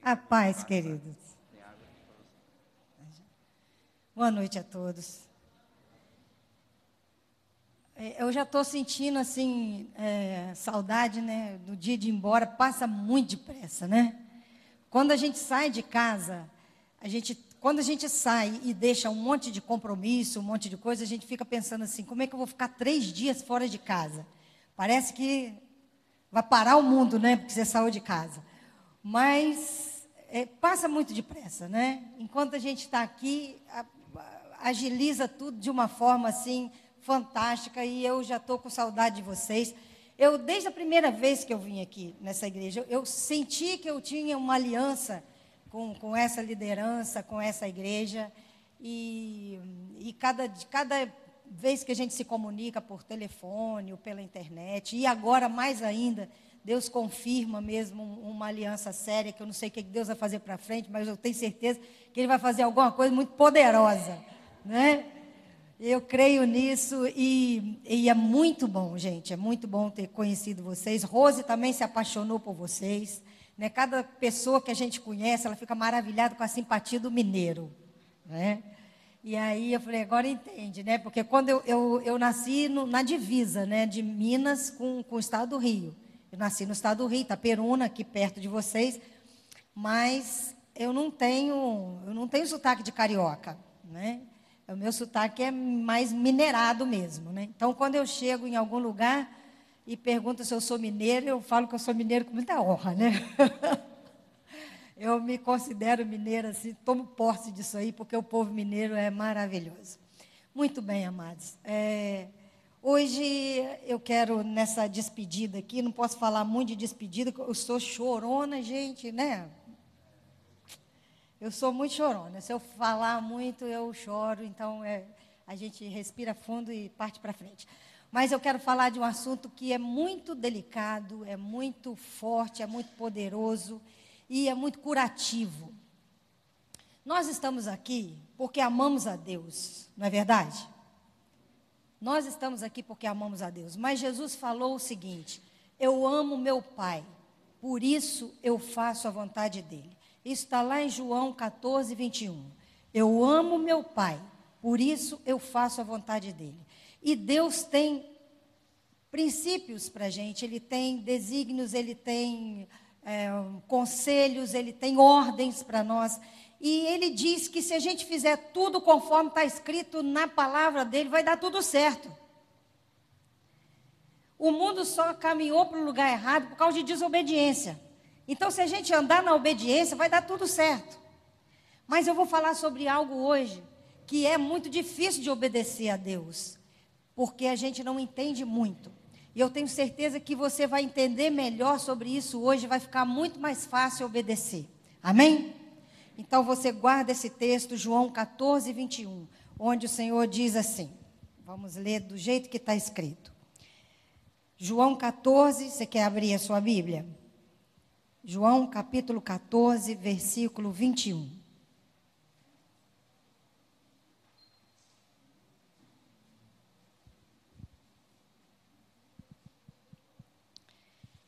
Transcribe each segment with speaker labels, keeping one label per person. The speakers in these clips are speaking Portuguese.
Speaker 1: A paz, queridos. Boa noite a todos. Eu já estou sentindo, assim, saudade, né, do dia de ir embora. Passa muito depressa, né? Quando a gente sai de casa, quando a gente sai e deixa um monte de compromisso, um monte de coisa, a gente fica pensando assim, como é que eu vou ficar 3 dias fora de casa? Parece que vai parar o mundo, né, porque você saiu de casa. Mas passa muito depressa, né? Enquanto a gente está aqui, agiliza tudo de uma forma assim fantástica, e eu já estou com saudade de vocês. Desde a primeira vez que eu vim aqui nessa igreja, eu senti que eu tinha uma aliança com essa liderança, com essa igreja, e cada vez que a gente se comunica por telefone ou pela internet, e agora mais ainda, Deus confirma mesmo uma aliança séria, que eu não sei o que Deus vai fazer para frente, mas eu tenho certeza que Ele vai fazer alguma coisa muito poderosa, né? Eu creio nisso e é muito bom, gente, é muito bom ter conhecido vocês. Rose também se apaixonou por vocês, né? Cada pessoa que a gente conhece, ela fica maravilhada com a simpatia do mineiro, né? E aí eu falei, agora entende, né? Porque quando eu nasci na divisa, né, de Minas com o estado do Rio. Eu nasci no estado do Rio, Itaperuna, aqui perto de vocês, mas eu não tenho sotaque de carioca, né? O meu sotaque é mais mineirado mesmo, né? Então, quando eu chego em algum lugar e perguntam se eu sou mineiro, eu falo que eu sou mineiro com muita honra, né? Eu me considero mineira, assim, tomo posse disso aí, porque o povo mineiro é maravilhoso. Muito bem, amados. Hoje eu quero, nessa despedida aqui, não posso falar muito de despedida, eu sou chorona, gente, né? Eu sou muito chorona. Se eu falar muito, eu choro. Então, a gente respira fundo e parte para frente. Mas eu quero falar de um assunto que é muito delicado, é muito forte, é muito poderoso e é muito curativo. Nós estamos aqui porque amamos a Deus, não é verdade? Nós estamos aqui porque amamos a Deus. Mas Jesus falou o seguinte: eu amo meu Pai, por isso eu faço a vontade dEle. Isso está lá em João 14, 21. Eu amo meu Pai, por isso eu faço a vontade dEle. E Deus tem princípios para a gente, Ele tem desígnios, Ele tem conselhos, Ele tem ordens para nós. E Ele diz que se a gente fizer tudo conforme está escrito na palavra dEle, vai dar tudo certo. O mundo só caminhou para o lugar errado por causa de desobediência. Então, se a gente andar na obediência, vai dar tudo certo. Mas eu vou falar sobre algo hoje que é muito difícil de obedecer a Deus, porque a gente não entende muito. E eu tenho certeza que você vai entender melhor sobre isso hoje, vai ficar muito mais fácil obedecer. Amém? Então, você guarda esse texto, João 14, 21, onde o Senhor diz assim, vamos ler do jeito que está escrito. João 14, você quer abrir a sua Bíblia? João capítulo 14, versículo 21.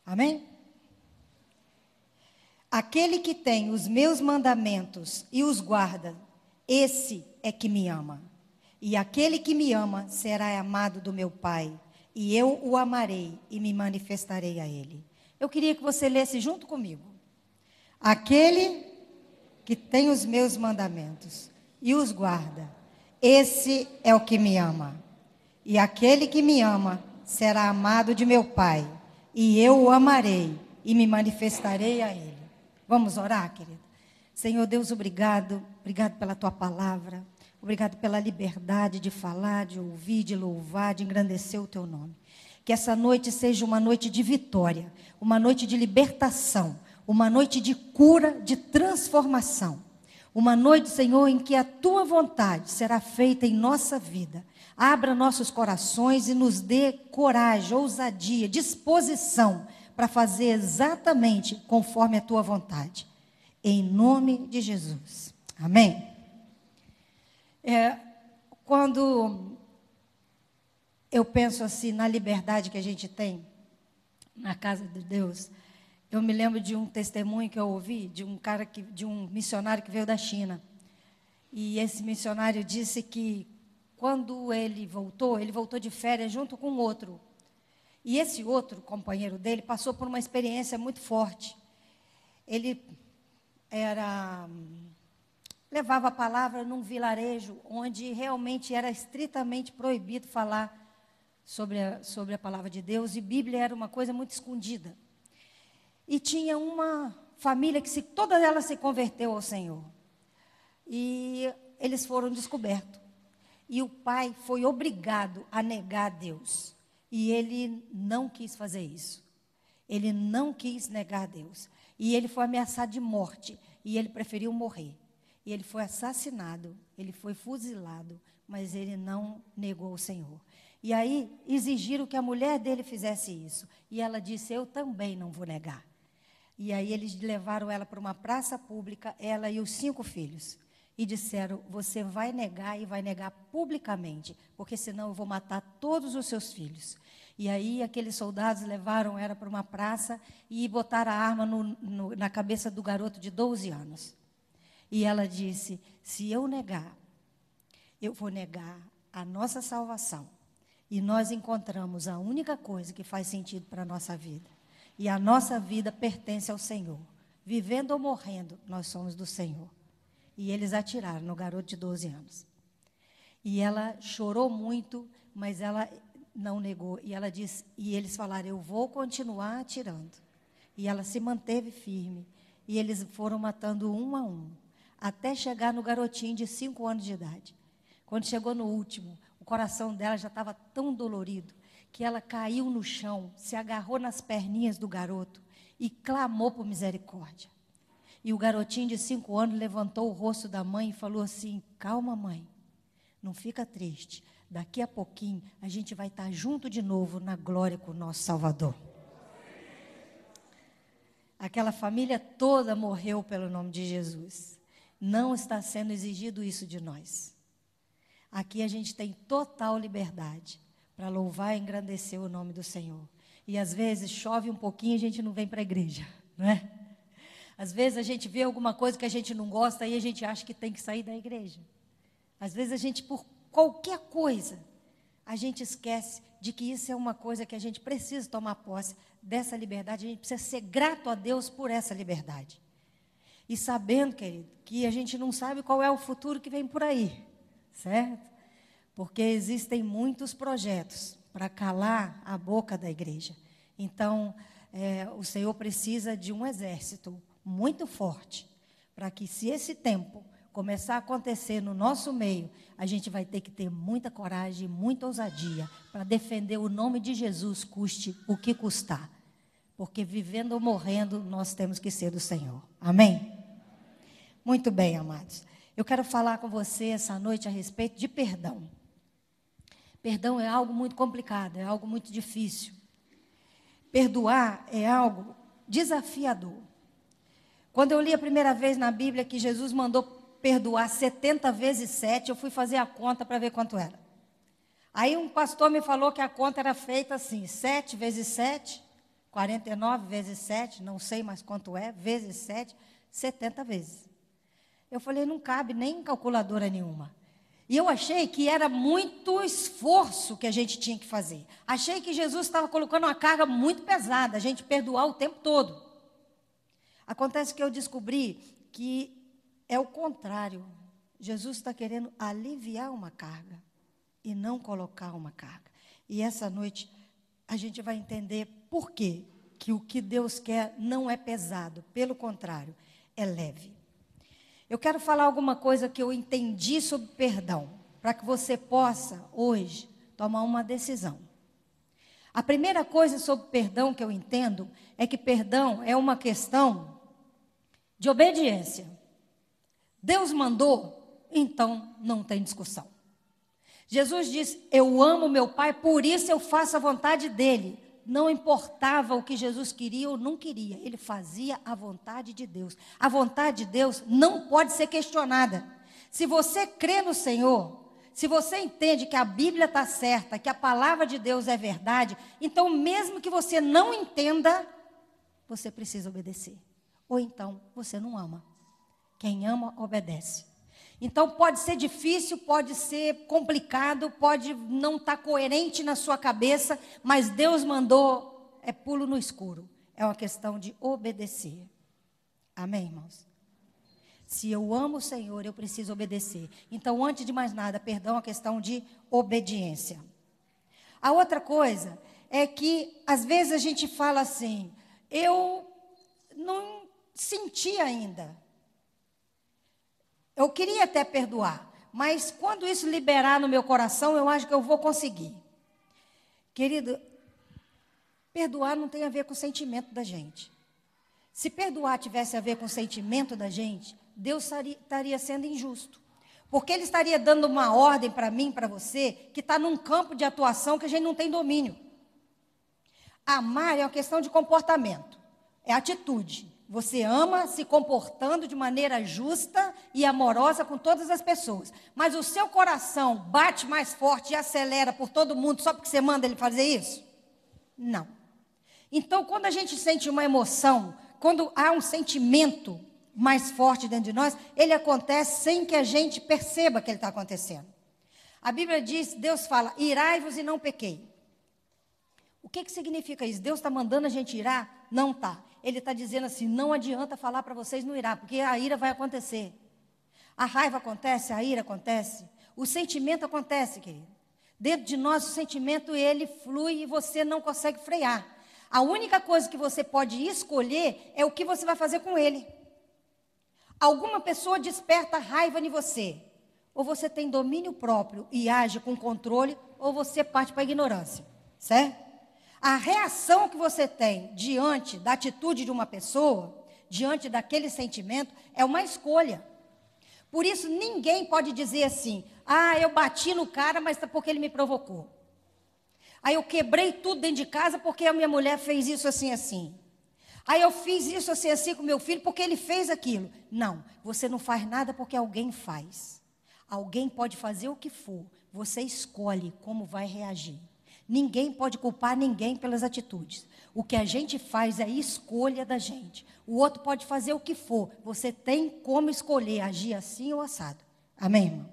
Speaker 1: Amém? Aquele que tem os meus mandamentos e os guarda, esse é que me ama. E aquele que me ama será amado do meu Pai, e eu o amarei e me manifestarei a ele. Eu queria que você lesse junto comigo. Aquele que tem os meus mandamentos e os guarda, esse é o que me ama. E aquele que me ama será amado de meu Pai, e eu o amarei e me manifestarei a ele. Vamos orar, querido? Senhor Deus, obrigado pela tua palavra, obrigado pela liberdade de falar, de ouvir, de louvar, de engrandecer o teu nome. Que essa noite seja uma noite de vitória, uma noite de libertação, uma noite de cura, de transformação. Uma noite, Senhor, em que a tua vontade será feita em nossa vida. Abra nossos corações e nos dê coragem, ousadia, disposição para fazer exatamente conforme a tua vontade. Em nome de Jesus. Amém? Quando eu penso assim na liberdade que a gente tem na casa de Deus, Eu me lembro de um testemunho que eu ouvi de de um missionário que veio da China. E esse missionário disse que quando ele voltou de férias junto com outro. E esse outro companheiro dele passou por uma experiência muito forte. Ele levava a palavra num vilarejo onde realmente era estritamente proibido falar sobre a palavra de Deus, e Bíblia era uma coisa muito escondida. E tinha uma família que toda ela se converteu ao Senhor. E eles foram descobertos. E o pai foi obrigado a negar a Deus. E ele não quis fazer isso. Ele não quis negar a Deus. E ele foi ameaçado de morte. E ele preferiu morrer. E ele foi assassinado. Ele foi fuzilado. Mas ele não negou o Senhor. E aí exigiram que a mulher dele fizesse isso. E ela disse: eu também não vou negar. E aí eles levaram ela para uma praça pública, ela e os 5 filhos. E disseram: você vai negar e vai negar publicamente, porque senão eu vou matar todos os seus filhos. E aí aqueles soldados levaram ela para uma praça e botaram a arma na cabeça do garoto de 12 anos. E ela disse: se eu negar, eu vou negar a nossa salvação. E nós encontramos a única coisa que faz sentido para a nossa vida. E a nossa vida pertence ao Senhor. Vivendo ou morrendo, nós somos do Senhor. E eles atiraram no garoto de 12 anos. E ela chorou muito, mas ela não negou. E ela disse, e eles falaram: eu vou continuar atirando. E ela se manteve firme. E eles foram matando um a um, até chegar no garotinho de 5 anos de idade. Quando chegou no último, o coração dela já estava tão dolorido que ela caiu no chão, se agarrou nas perninhas do garoto e clamou por misericórdia. E o garotinho de 5 anos levantou o rosto da mãe e falou assim: calma, mãe, não fica triste. Daqui a pouquinho a gente vai estar junto de novo na glória com o nosso Salvador. Aquela família toda morreu pelo nome de Jesus. Não está sendo exigido isso de nós. Aqui a gente tem total liberdade para louvar e engrandecer o nome do Senhor. E às vezes chove um pouquinho e a gente não vem para a igreja, não é? Às vezes a gente vê alguma coisa que a gente não gosta e a gente acha que tem que sair da igreja. Às vezes a gente, por qualquer coisa, a gente esquece de que isso é uma coisa que a gente precisa tomar posse dessa liberdade. A gente precisa ser grato a Deus por essa liberdade. E sabendo, querido, que a gente não sabe qual é o futuro que vem por aí, certo? Porque existem muitos projetos para calar a boca da igreja. Então, o Senhor precisa de um exército muito forte, para que, se esse tempo começar a acontecer no nosso meio, a gente vai ter que ter muita coragem, muita ousadia, para defender o nome de Jesus, custe o que custar. Porque vivendo ou morrendo, nós temos que ser do Senhor. Amém? Muito bem, amados. Eu quero falar com você essa noite a respeito de perdão. Perdão é algo muito complicado, é algo muito difícil. Perdoar é algo desafiador. Quando eu li a primeira vez na Bíblia que Jesus mandou perdoar 70 vezes 7, eu fui fazer a conta para ver quanto era. Aí um pastor me falou que a conta era feita assim: 7 vezes 7, 49 vezes 7, não sei mais quanto é, vezes 7, 70 vezes. Eu falei: não cabe nem em calculadora nenhuma. E eu achei que era muito esforço que a gente tinha que fazer. Achei que Jesus estava colocando uma carga muito pesada, a gente perdoar o tempo todo. Acontece que eu descobri que é o contrário. Jesus está querendo aliviar uma carga e não colocar uma carga. E essa noite a gente vai entender por quê que o que Deus quer não é pesado, pelo contrário, é leve. Eu quero falar alguma coisa que eu entendi sobre perdão, para que você possa, hoje, tomar uma decisão. A primeira coisa sobre perdão que eu entendo é que perdão é uma questão de obediência. Deus mandou, então não tem discussão. Jesus disse: eu amo meu Pai, por isso eu faço a vontade dele. Não importava o que Jesus queria ou não queria, ele fazia a vontade de Deus. A vontade de Deus não pode ser questionada. Se você crê no Senhor, se você entende que a Bíblia está certa, que a palavra de Deus é verdade, então mesmo que você não entenda, você precisa obedecer. Ou então, você não ama. Quem ama, obedece. Então, pode ser difícil, pode ser complicado, pode não estar coerente na sua cabeça, mas Deus mandou, é pulo no escuro. É uma questão de obedecer. Amém, irmãos? Se eu amo o Senhor, eu preciso obedecer. Então, antes de mais nada, perdão, a questão de obediência. A outra coisa é que, às vezes, a gente fala assim, eu não senti ainda. Eu queria até perdoar, mas quando isso liberar no meu coração, eu acho que eu vou conseguir. Querido, perdoar não tem a ver com o sentimento da gente. Se perdoar tivesse a ver com o sentimento da gente, Deus estaria sendo injusto. Porque Ele estaria dando uma ordem para mim, para você, que está num campo de atuação que a gente não tem domínio. Amar é uma questão de comportamento, é atitude. Você ama se comportando de maneira justa e amorosa com todas as pessoas. Mas o seu coração bate mais forte e acelera por todo mundo só porque você manda ele fazer isso? Não. Então, quando a gente sente uma emoção, quando há um sentimento mais forte dentro de nós, ele acontece sem que a gente perceba que ele está acontecendo. A Bíblia diz, Deus fala, irai-vos e não pequei. O que significa isso? Deus está mandando a gente irar? Não está. Ele está dizendo assim, não adianta falar para vocês não irar, porque a ira vai acontecer. A raiva acontece, a ira acontece. O sentimento acontece, querido. Dentro de nós, o sentimento, ele flui e você não consegue frear. A única coisa que você pode escolher é o que você vai fazer com ele. Alguma pessoa desperta raiva em você. Ou você tem domínio próprio e age com controle, ou você parte para a ignorância. Certo? A reação que você tem diante da atitude de uma pessoa, diante daquele sentimento, é uma escolha. Por isso, ninguém pode dizer assim, eu bati no cara, mas porque ele me provocou. Eu quebrei tudo dentro de casa porque a minha mulher fez isso assim, assim. Eu fiz isso assim, assim com meu filho porque ele fez aquilo. Não, você não faz nada porque alguém faz. Alguém pode fazer o que for, você escolhe como vai reagir. Ninguém pode culpar ninguém pelas atitudes. O que a gente faz é escolha da gente. O outro pode fazer o que for. Você tem como escolher agir assim ou assado. Amém, irmão?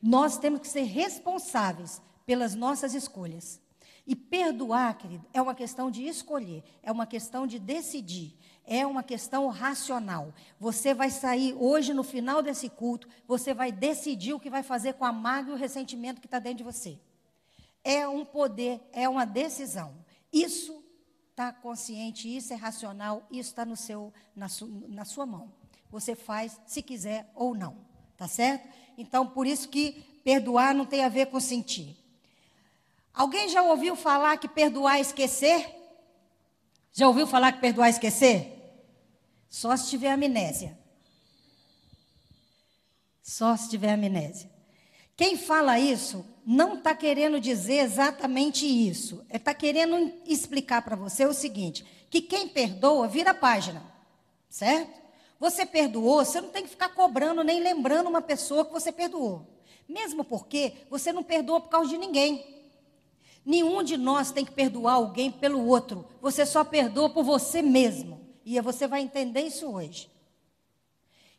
Speaker 1: Nós temos que ser responsáveis pelas nossas escolhas. E perdoar, querido, é uma questão de escolher. É uma questão de decidir. É uma questão racional. Você vai sair hoje, no final desse culto, você vai decidir o que vai fazer com a mágoa e o ressentimento que está dentro de você. É um poder, é uma decisão. Isso está consciente, isso é racional, isso está na sua mão. Você faz se quiser ou não, tá certo? Então, por isso que perdoar não tem a ver com sentir. Alguém já ouviu falar que perdoar é esquecer? Já ouviu falar que perdoar é esquecer? Só se tiver amnésia. Só se tiver amnésia. Quem fala isso não está querendo dizer exatamente isso. Está querendo explicar para você o seguinte, que quem perdoa vira a página, certo? Você perdoou, você não tem que ficar cobrando nem lembrando uma pessoa que você perdoou. Mesmo porque você não perdoa por causa de ninguém. Nenhum de nós tem que perdoar alguém pelo outro. Você só perdoa por você mesmo. E você vai entender isso hoje.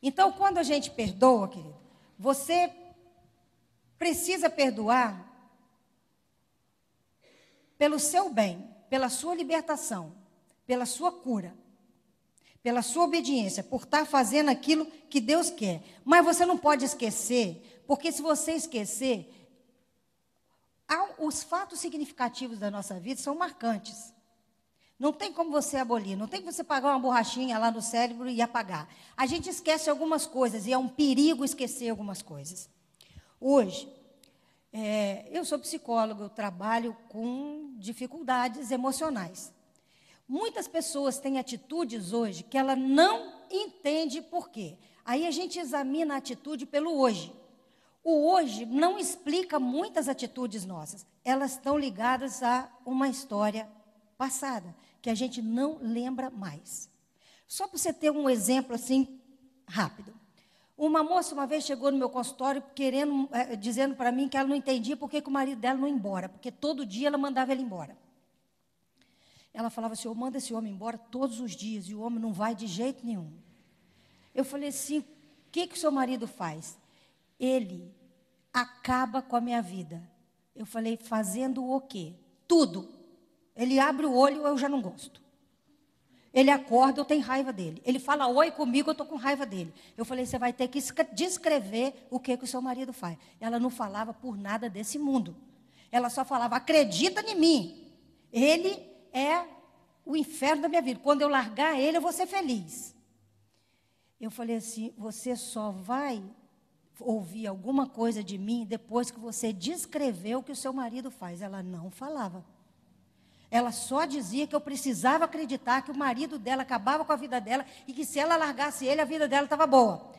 Speaker 1: Então, quando a gente perdoa, querido, você precisa perdoar pelo seu bem, pela sua libertação, pela sua cura, pela sua obediência, por estar fazendo aquilo que Deus quer. Mas você não pode esquecer, porque se você esquecer, os fatos significativos da nossa vida são marcantes. Não tem como você abolir, não tem como você pagar uma borrachinha lá no cérebro e apagar. A gente esquece algumas coisas e é um perigo esquecer algumas coisas. Hoje, eu sou psicóloga, eu trabalho com dificuldades emocionais. Muitas pessoas têm atitudes hoje que ela não entende por quê. Aí a gente examina a atitude pelo hoje. O hoje não explica muitas atitudes nossas. Elas estão ligadas a uma história passada, que a gente não lembra mais. Só para você ter um exemplo assim, rápido. Uma moça uma vez chegou no meu consultório dizendo para mim que ela não entendia por que o marido dela não ia embora, porque todo dia ela mandava ele embora. Ela falava assim, eu mando esse homem embora todos os dias, e o homem não vai de jeito nenhum. Eu falei assim, o que o seu marido faz? Ele acaba com a minha vida. Eu falei, fazendo o quê? Tudo. Ele abre o olho, eu já não gosto. Ele acorda, eu tenho raiva dele. Ele fala oi comigo, eu estou com raiva dele. Eu falei, você vai ter que descrever o que o seu marido faz. Ela não falava por nada desse mundo. Ela só falava, acredita em mim. Ele é o inferno da minha vida. Quando eu largar ele, eu vou ser feliz. Eu falei assim, você só vai ouvir alguma coisa de mim depois que você descrever o que o seu marido faz. Ela não falava. Ela só dizia que eu precisava acreditar que o marido dela acabava com a vida dela e que se ela largasse ele, a vida dela estava boa.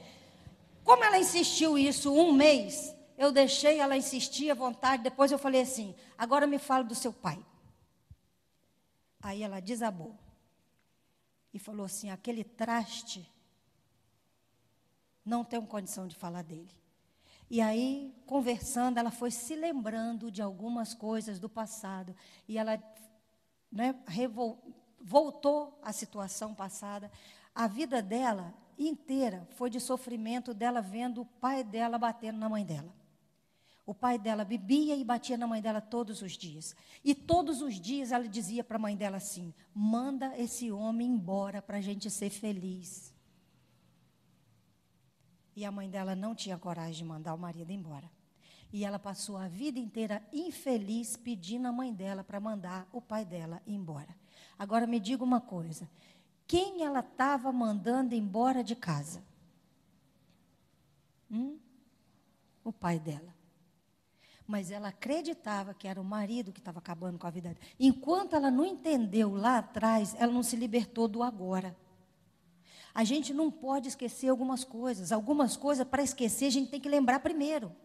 Speaker 1: Como ela insistiu isso 1 mês, eu deixei ela insistir à vontade. Depois eu falei assim, agora me fala do seu pai. Aí ela desabou e falou assim, aquele traste, não tenho condição de falar dele. E aí, conversando, ela foi se lembrando de algumas coisas do passado. E ela, né, voltou à situação passada. A vida dela inteira foi de sofrimento dela vendo o pai dela batendo na mãe dela. O pai dela bebia e batia na mãe dela todos os dias. E todos os dias ela dizia para a mãe dela assim, manda esse homem embora para a gente ser feliz. E a mãe dela não tinha coragem de mandar o marido embora. E ela passou a vida inteira infeliz pedindo à mãe dela para mandar o pai dela embora. Agora me diga uma coisa, quem ela estava mandando embora de casa? O pai dela. Mas ela acreditava que era o marido que estava acabando com a vida dela. Enquanto ela não entendeu lá atrás, ela não se libertou do agora. A gente não pode esquecer algumas coisas. Algumas coisas, para esquecer, a gente tem que lembrar primeiro.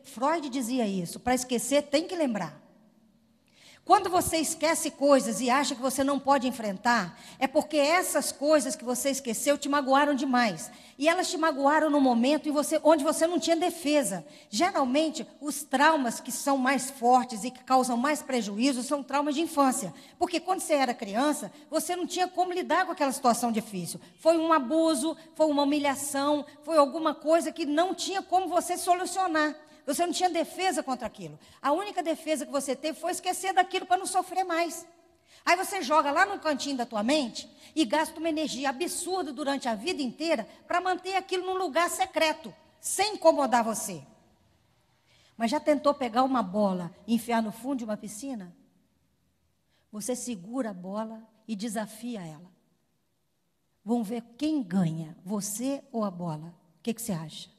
Speaker 1: Freud dizia isso, para esquecer tem que lembrar. Quando você esquece coisas e acha que você não pode enfrentar, é porque essas coisas que você esqueceu te magoaram demais. E elas te magoaram no momento onde você não tinha defesa. Geralmente, os traumas que são mais fortes e que causam mais prejuízo são traumas de infância. Porque quando você era criança, você não tinha como lidar com aquela situação difícil. Foi um abuso, foi uma humilhação, foi alguma coisa que não tinha como você solucionar. Você não tinha defesa contra aquilo. A única defesa que você teve foi esquecer daquilo para não sofrer mais. Aí você joga lá no cantinho da tua mente e gasta uma energia absurda durante a vida inteira para manter aquilo num lugar secreto, sem incomodar você. Mas já tentou pegar uma bola e enfiar no fundo de uma piscina? Você segura a bola e desafia ela. Vamos ver quem ganha, você ou a bola. O que você acha?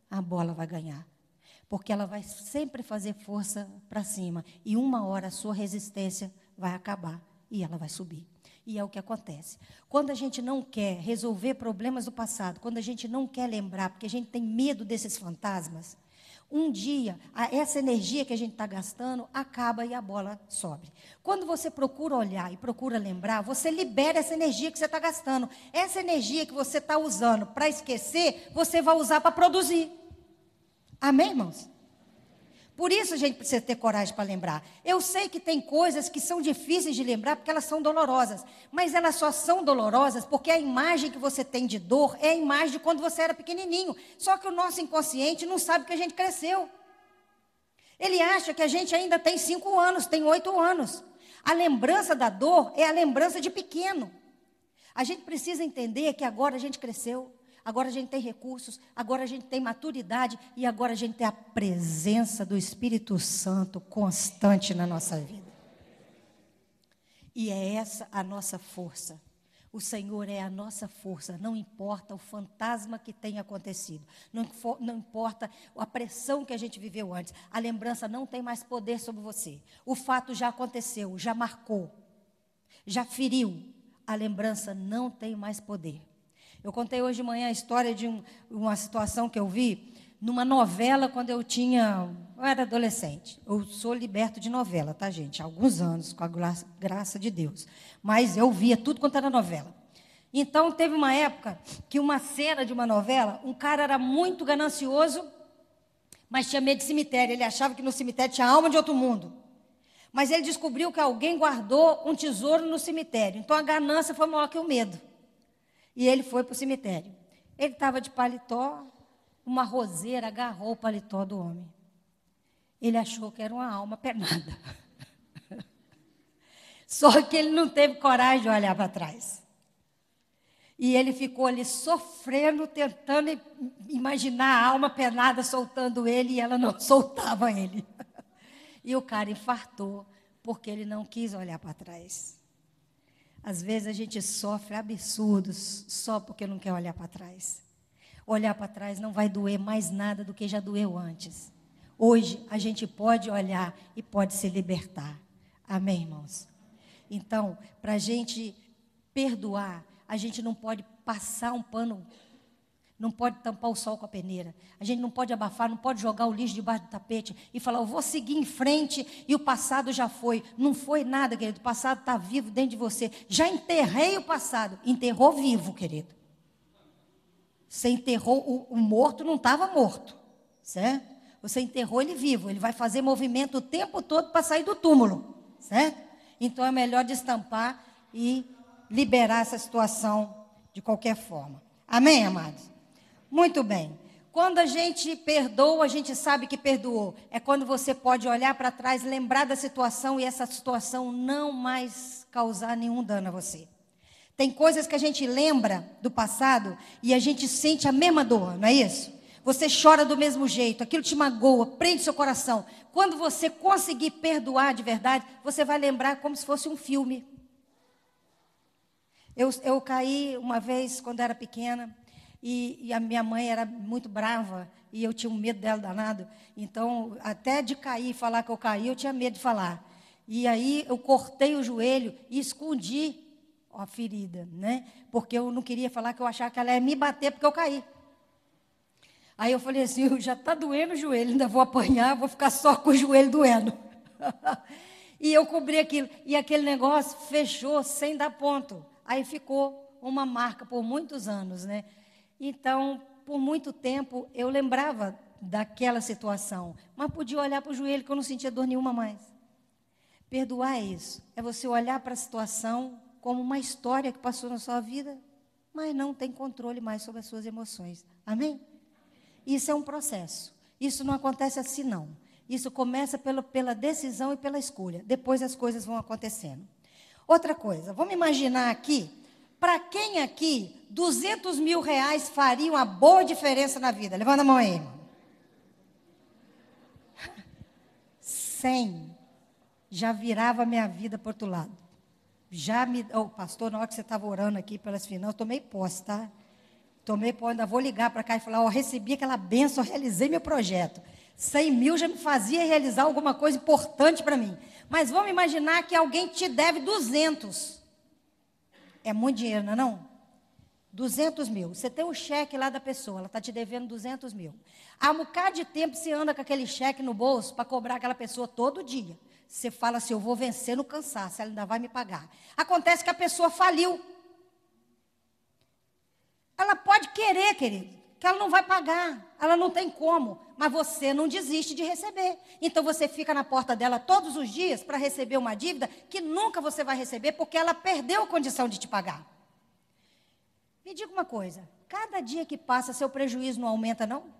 Speaker 1: A bola vai ganhar. Porque ela vai sempre fazer força para cima. E uma hora a sua resistência vai acabar e ela vai subir. E é o que acontece. Quando a gente não quer resolver problemas do passado, quando a gente não quer lembrar, porque a gente tem medo desses fantasmas, um dia, essa energia que a gente está gastando acaba e a bola sobe. Quando você procura olhar e procura lembrar, você libera essa energia que você está gastando. Essa energia que você está usando para esquecer, você vai usar para produzir. Amém, irmãos? Por isso a gente precisa ter coragem para lembrar. Eu sei que tem coisas que são difíceis de lembrar porque elas são dolorosas. Mas elas só são dolorosas porque a imagem que você tem de dor é a imagem de quando você era pequenininho. Só que o nosso inconsciente não sabe que a gente cresceu. Ele acha que a gente ainda tem 5 anos, tem 8 anos. A lembrança da dor é a lembrança de pequeno. A gente precisa entender que agora a gente cresceu. Agora a gente tem recursos, agora a gente tem maturidade e agora a gente tem a presença do Espírito Santo constante na nossa vida. E é essa a nossa força. O Senhor é a nossa força, não importa o fantasma que tenha acontecido, não importa a pressão que a gente viveu antes, a lembrança não tem mais poder sobre você. O fato já aconteceu, já marcou, já feriu, a lembrança não tem mais poder. Eu contei hoje de manhã a história de uma situação que eu vi numa novela quando eu era adolescente. Eu sou liberto de novela, tá, gente? Há alguns anos, com a graça de Deus. Mas eu via tudo quanto era novela. Então, teve uma época que uma cena de uma novela, um cara era muito ganancioso, mas tinha medo de cemitério. Ele achava que no cemitério tinha alma de outro mundo. Mas ele descobriu que alguém guardou um tesouro no cemitério. Então a ganância foi maior que o medo. E ele foi para o cemitério. Ele estava de paletó, uma roseira agarrou o paletó do homem. Ele achou que era uma alma penada. Só que ele não teve coragem de olhar para trás. E ele ficou ali sofrendo, tentando imaginar a alma penada soltando ele, e ela não soltava ele. E o cara infartou, porque ele não quis olhar para trás. Às vezes a gente sofre absurdos só porque não quer olhar para trás. Olhar para trás não vai doer mais nada do que já doeu antes. Hoje a gente pode olhar e pode se libertar. Amém, irmãos? Então, para a gente perdoar, a gente não pode passar um pano, não pode tampar o sol com a peneira. A gente não pode abafar, não pode jogar o lixo debaixo do tapete e falar, eu vou seguir em frente e o passado já foi. Não foi nada, querido. O passado está vivo dentro de você. Já enterrei o passado. Enterrou vivo, querido. Você enterrou, o morto não estava morto, certo? Você enterrou ele vivo. Ele vai fazer movimento o tempo todo para sair do túmulo, certo? Então é melhor destampar e liberar essa situação de qualquer forma. Amém, amados? Muito bem. Quando a gente perdoa, a gente sabe que perdoou. É quando você pode olhar para trás, lembrar da situação e essa situação não mais causar nenhum dano a você. Tem coisas que a gente lembra do passado e a gente sente a mesma dor, não é isso? Você chora do mesmo jeito, aquilo te magoa, prende seu coração. Quando você conseguir perdoar de verdade, você vai lembrar como se fosse um filme. Eu caí uma vez quando era pequena e a minha mãe era muito brava e eu tinha um medo dela danado. Então, até de cair e falar que eu caí, eu tinha medo de falar. E aí eu cortei o joelho e escondi a ferida, né? Porque eu não queria falar que eu achava que ela ia me bater porque eu caí. Aí eu falei assim, já está doendo o joelho, ainda vou apanhar, vou ficar só com o joelho doendo. E eu cobri aquilo. E aquele negócio fechou sem dar ponto. Aí ficou uma marca por muitos anos, né? Então, por muito tempo, eu lembrava daquela situação. Mas podia olhar para o joelho que eu não sentia dor nenhuma mais. Perdoar é isso. É você olhar para a situação como uma história que passou na sua vida, mas não tem controle mais sobre as suas emoções. Amém? Isso é um processo. Isso não acontece assim, não. Isso começa pela decisão e pela escolha. Depois as coisas vão acontecendo. Outra coisa, vamos imaginar aqui, para quem aqui 200 mil reais faria uma boa diferença na vida? Levanta a mão aí, irmão. 100 já virava minha vida para o outro lado. Já me... Oh, pastor, na hora que você estava orando aqui pelas finanças, tomei posse, tá? Tomei posse, ainda vou ligar para cá e falar, recebi aquela bênção, realizei meu projeto. 100 mil já me fazia realizar alguma coisa importante para mim. Mas vamos imaginar que alguém te deve 200. É muito dinheiro, não é não? 200 mil. Você tem um cheque lá da pessoa, ela está te devendo 200 mil. Há um bocado de tempo você anda com aquele cheque no bolso para cobrar aquela pessoa todo dia. Você fala assim, eu vou vencer no cansaço, ela ainda vai me pagar. Acontece que a pessoa faliu. Ela pode querer, querido, que ela não vai pagar, ela não tem como, mas você não desiste de receber. Então você fica na porta dela todos os dias para receber uma dívida que nunca você vai receber porque ela perdeu a condição de te pagar. Me diga uma coisa, cada dia que passa seu prejuízo não aumenta, não?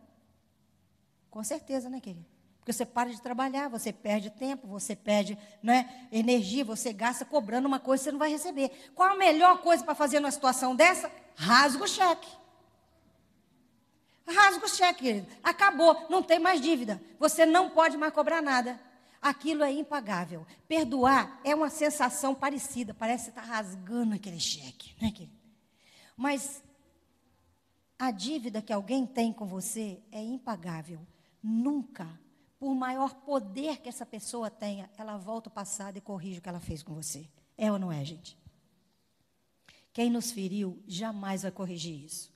Speaker 1: Com certeza, né, querido? Porque você para de trabalhar, você perde tempo, você perde, né, energia, você gasta cobrando uma coisa que você não vai receber. Qual a melhor coisa para fazer numa situação dessa? Rasga o cheque. Rasga o cheque, querido. Acabou, não tem mais dívida. Você não pode mais cobrar nada. Aquilo é impagável. Perdoar é uma sensação parecida. Parece que você está rasgando aquele cheque, né, querido? Mas a dívida que alguém tem com você é impagável. Nunca, por maior poder que essa pessoa tenha, ela volta ao passado e corrige o que ela fez com você. É ou não é, gente? Quem nos feriu jamais vai corrigir isso.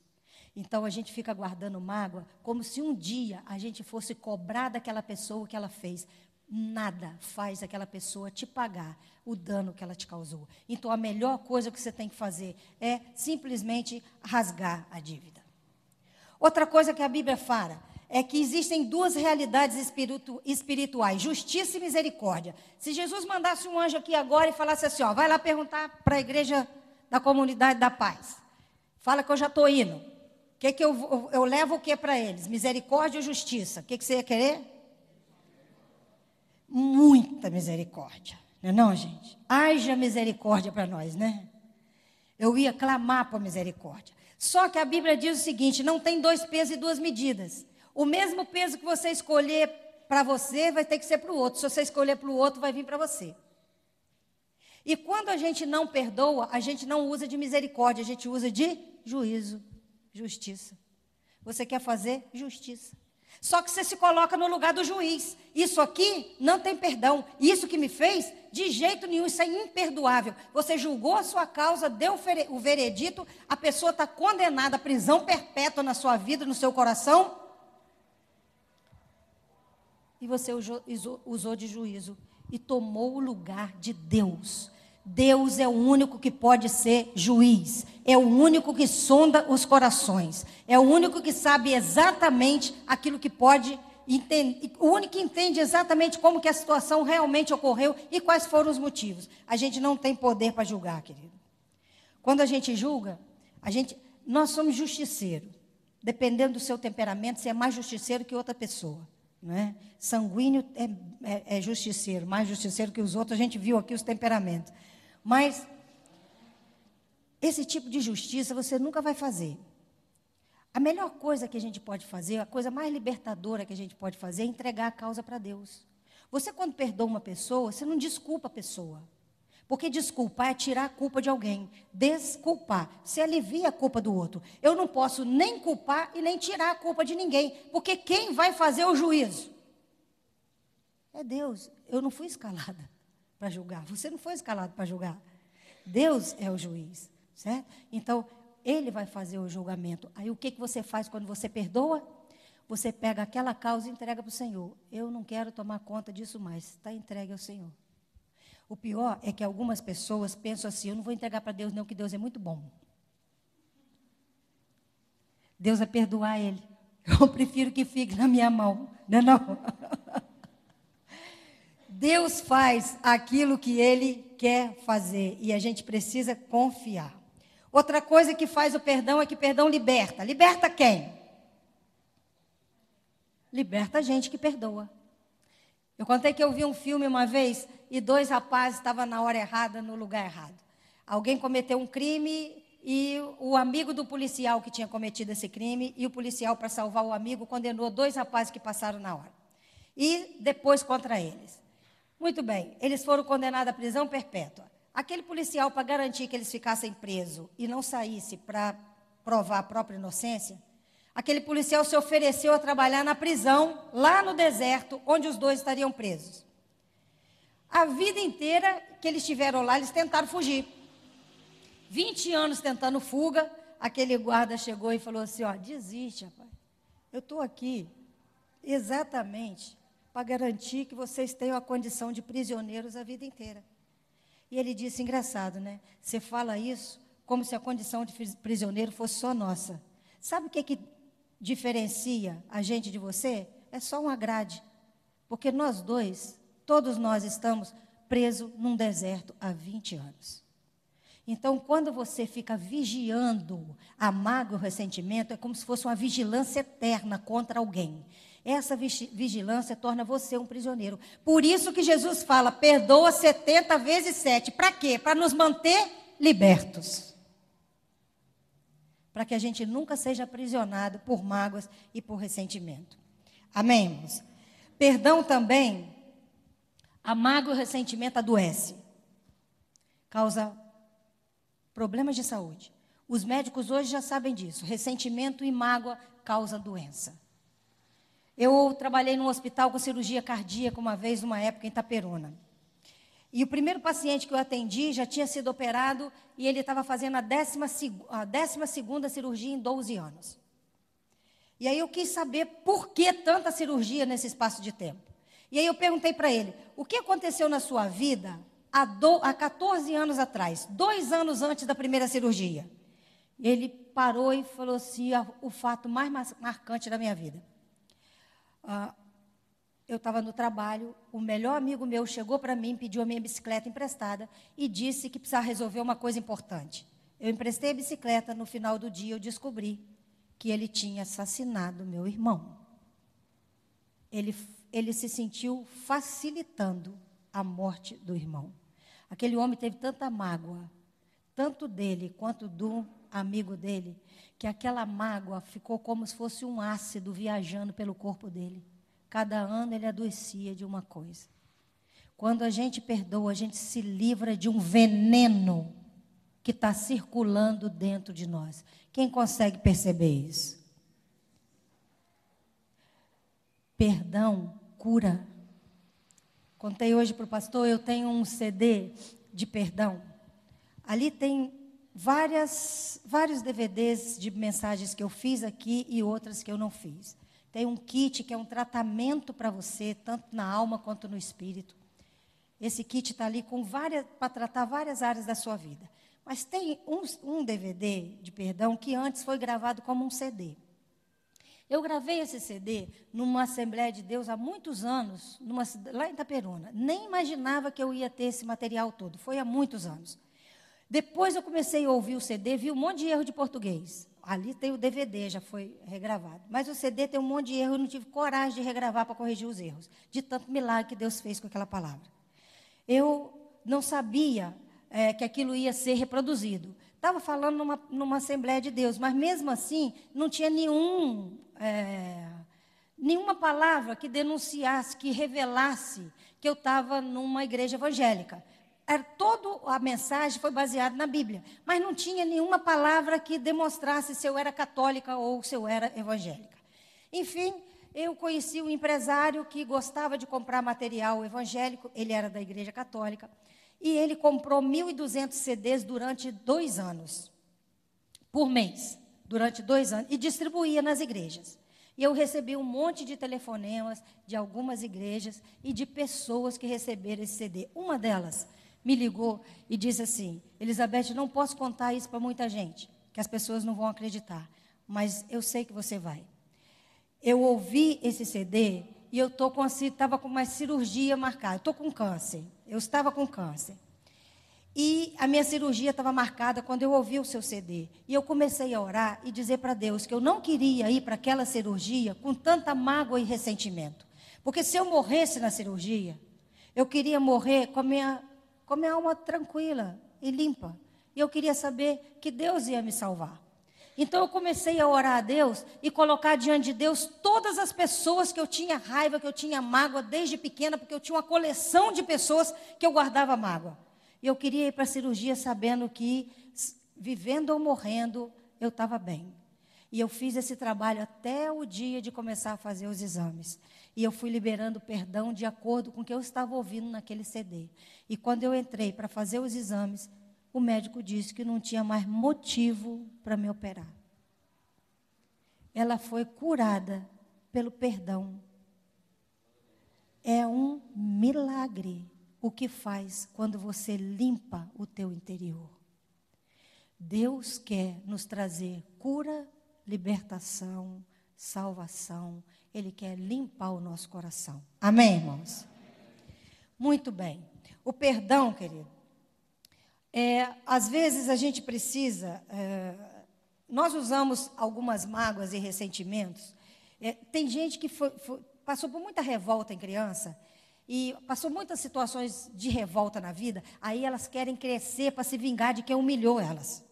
Speaker 1: Então, a gente fica guardando mágoa como se um dia a gente fosse cobrar daquela pessoa o que ela fez. Nada faz aquela pessoa te pagar o dano que ela te causou. Então, a melhor coisa que você tem que fazer é simplesmente rasgar a dívida. Outra coisa que a Bíblia fala é que existem duas realidades espirituais, justiça e misericórdia. Se Jesus mandasse um anjo aqui agora e falasse assim, ó, vai lá perguntar para a igreja da comunidade da paz. Fala que eu já estou indo. Que eu levo o que para eles? Misericórdia ou justiça? O que você ia querer? Muita misericórdia. Não é não, gente? Haja misericórdia para nós, né? Eu ia clamar por misericórdia. Só que a Bíblia diz o seguinte, não tem 2 pesos e 2 medidas. O mesmo peso que você escolher para você, vai ter que ser para o outro. Se você escolher para o outro, vai vir para você. E quando a gente não perdoa, a gente não usa de misericórdia, a gente usa de juízo, justiça. Você quer fazer justiça. Só que você se coloca no lugar do juiz. Isso aqui não tem perdão. Isso que me fez, de jeito nenhum, isso é imperdoável. Você julgou a sua causa, deu o veredito, a pessoa está condenada à prisão perpétua na sua vida, no seu coração. E você usou de juízo e tomou o lugar de Deus. Deus é o único que pode ser juiz. É o único que sonda os corações. É o único que sabe exatamente aquilo que pode entender. O único que entende exatamente como que a situação realmente ocorreu e quais foram os motivos. A gente não tem poder para julgar, querido. Quando a gente julga, nós somos justiceiros. Dependendo do seu temperamento, você é mais justiceiro que outra pessoa. Não é? Sanguíneo é justiceiro, mais justiceiro que os outros. A gente viu aqui os temperamentos. Mas esse tipo de justiça você nunca vai fazer. A melhor coisa que a gente pode fazer, a coisa mais libertadora que a gente pode fazer é entregar a causa para Deus. Você, quando perdoa uma pessoa, você não desculpa a pessoa. Porque desculpar é tirar a culpa de alguém. Desculpar, você alivia a culpa do outro. Eu não posso nem culpar e nem tirar a culpa de ninguém. Porque quem vai fazer o juízo? É Deus. Eu não fui escalada para julgar. Você não foi escalado para julgar. Deus é o juiz, certo? Então, Ele vai fazer o julgamento. Aí, o que você faz quando você perdoa? Você pega aquela causa e entrega para o Senhor. Eu não quero tomar conta disso mais. Está entregue ao Senhor. O pior é que algumas pessoas pensam assim, eu não vou entregar para Deus não, que Deus é muito bom. Deus vai perdoar ele. Eu prefiro que fique na minha mão. Não é não? Deus faz aquilo que Ele quer fazer e a gente precisa confiar. Outra coisa que faz o perdão é que perdão liberta. Liberta quem? Liberta a gente que perdoa. Eu contei que eu vi um filme uma vez e 2 rapazes estavam na hora errada, no lugar errado. Alguém cometeu um crime e o amigo do policial que tinha cometido esse crime e o policial, para salvar o amigo, condenou 2 rapazes que passaram na hora. E depois contra eles. Muito bem, eles foram condenados à prisão perpétua. Aquele policial, para garantir que eles ficassem presos e não saíssem para provar a própria inocência, aquele policial se ofereceu a trabalhar na prisão, lá no deserto, onde os 2 estariam presos. A vida inteira que eles estiveram lá, eles tentaram fugir. 20 anos tentando fuga, aquele guarda chegou e falou assim, ó, desiste, rapaz. Eu estou aqui exatamente para garantir que vocês tenham a condição de prisioneiros a vida inteira. E ele disse, engraçado, né? Você fala isso como se a condição de prisioneiro fosse só nossa. Sabe o que diferencia a gente de você? É só uma grade. Porque nós 2, todos nós estamos presos num deserto há 20 anos. Então, quando você fica vigiando a mágoa e o ressentimento, é como se fosse uma vigilância eterna contra alguém. Essa vigilância torna você um prisioneiro. Por isso que Jesus fala, perdoa 70 vezes 7. Para quê? Para nos manter libertos. Para que a gente nunca seja aprisionado por mágoas e por ressentimento. Amém, irmãos? Perdão também, a mágoa e o ressentimento adoece. Causa problemas de saúde. Os médicos hoje já sabem disso. Ressentimento e mágoa causam doença. Eu trabalhei num hospital com cirurgia cardíaca uma vez, numa época em Itaperuna. E o primeiro paciente que eu atendi já tinha sido operado e ele estava fazendo a 12ª cirurgia em 12 anos. E aí eu quis saber por que tanta cirurgia nesse espaço de tempo. E aí eu perguntei para ele, o que aconteceu na sua vida há 14 anos atrás, 2 anos antes da primeira cirurgia? E ele parou e falou assim, o fato mais marcante da minha vida. eu estava no trabalho, o melhor amigo meu chegou para mim, pediu a minha bicicleta emprestada e disse que precisava resolver uma coisa importante. Eu emprestei a bicicleta, no final do dia eu descobri que ele tinha assassinado meu irmão. Ele se sentiu facilitando a morte do irmão. Aquele homem teve tanta mágoa, tanto dele quanto do amigo dele, que aquela mágoa ficou como se fosse um ácido viajando pelo corpo dele. Cada ano ele adoecia de uma coisa. Quando a gente perdoa, a gente se livra de um veneno que está circulando dentro de nós. Quem consegue perceber isso? Perdão cura. Contei hoje para o pastor, eu tenho um CD de perdão. Ali tem vários DVDs de mensagens que eu fiz aqui e outras que eu não fiz. Tem um kit que é um tratamento para você, tanto na alma quanto no espírito. Esse kit está ali para tratar várias áreas da sua vida. Mas tem um DVD de perdão que antes foi gravado como um CD. Eu gravei esse CD numa Assembleia de Deus há muitos anos, lá em Itaperuna. Nem imaginava que eu ia ter esse material todo. Foi há muitos anos. Depois eu comecei a ouvir o CD, vi um monte de erro de português. Ali tem o DVD, já foi regravado. Mas o CD tem um monte de erro, eu não tive coragem de regravar para corrigir os erros. De tanto milagre que Deus fez com aquela palavra. Eu não sabia que aquilo ia ser reproduzido. Estava falando numa Assembleia de Deus, mas mesmo assim não tinha nenhuma palavra que denunciasse, que revelasse que eu estava numa igreja evangélica. Toda a mensagem foi baseada na Bíblia, mas não tinha nenhuma palavra que demonstrasse se eu era católica ou se eu era evangélica. Enfim, eu conheci um empresário que gostava de comprar material evangélico, ele era da igreja católica, e ele comprou 1.200 CDs durante 2 anos, por mês, durante 2 anos, e distribuía nas igrejas. E eu recebi um monte de telefonemas de algumas igrejas e de pessoas que receberam esse CD. Uma delas me ligou e disse assim: Elizabeth, não posso contar isso para muita gente, que as pessoas não vão acreditar, mas eu sei que você vai. Eu ouvi esse CD e eu estava com uma cirurgia marcada. Eu estou com câncer. Eu estava com câncer. E a minha cirurgia estava marcada quando eu ouvi o seu CD. E eu comecei a orar e dizer para Deus que eu não queria ir para aquela cirurgia com tanta mágoa e ressentimento. Porque se eu morresse na cirurgia, eu queria morrer com a minha alma tranquila e limpa. E eu queria saber que Deus ia me salvar. Então eu comecei a orar a Deus e colocar diante de Deus todas as pessoas que eu tinha raiva, que eu tinha mágoa desde pequena, porque eu tinha uma coleção de pessoas que eu guardava mágoa. E eu queria ir para a cirurgia sabendo que, vivendo ou morrendo, eu estava bem. E eu fiz esse trabalho até o dia de começar a fazer os exames. E eu fui liberando perdão de acordo com o que eu estava ouvindo naquele CD. E quando eu entrei para fazer os exames, o médico disse que não tinha mais motivo para me operar. Ela foi curada pelo perdão. É um milagre o que faz quando você limpa o teu interior. Deus quer nos trazer cura, libertação, salvação. Ele quer limpar o nosso coração. Amém, irmãos? Muito bem. O perdão, querido, às vezes a gente precisa... nós usamos algumas mágoas e ressentimentos. Tem gente que passou por muita revolta em criança e passou muitas situações de revolta na vida, aí elas querem crescer para se vingar de quem humilhou elas.